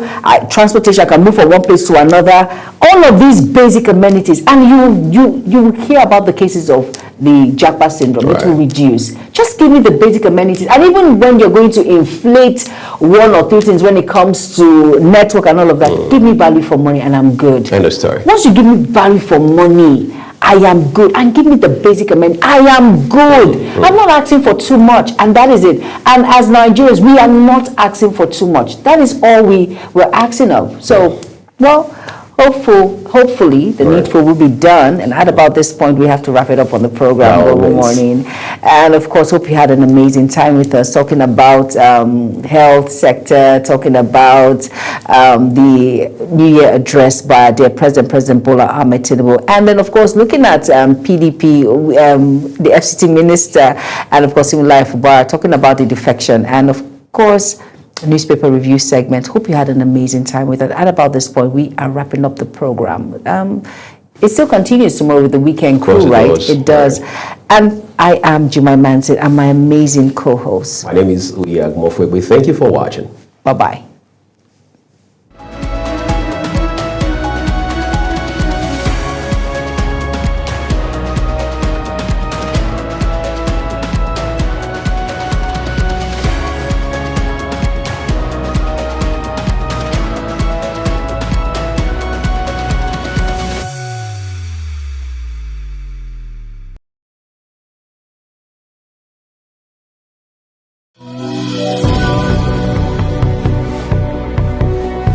Transportation, I can move from one place to another. All of these basic amenities, and you hear about the cases of the Japa syndrome. It will reduce. Just give me the basic amenities. And even when you're going to inflate one or two things when it comes to network and all of that, give me value for money and I'm good. End of story. Once you give me value for money, I am good. And give me the basic amenities, I am good. I'm not asking for too much, and that is it. And as Nigerians, we are not asking for too much. That is all we're asking of. So, well, hopefully the needful will be done, and at about this point we have to wrap it up on the program Global Morning. And of course, hope you had an amazing time with us, talking about health sector, talking about the New Year address by their President Bola Ahmed Tinubu, and then of course looking at PDP, the FCT minister, and of course even Life Bar, talking about the defection, and of course newspaper review segment. Hope you had an amazing time with it. At about this point, we are wrapping up the program. It still continues tomorrow with the weekend crew, right? It does. And I am Jumai Manson and my amazing co-host. My name is Uyag Mofwebe. Thank you for watching. Bye-bye. Yeah.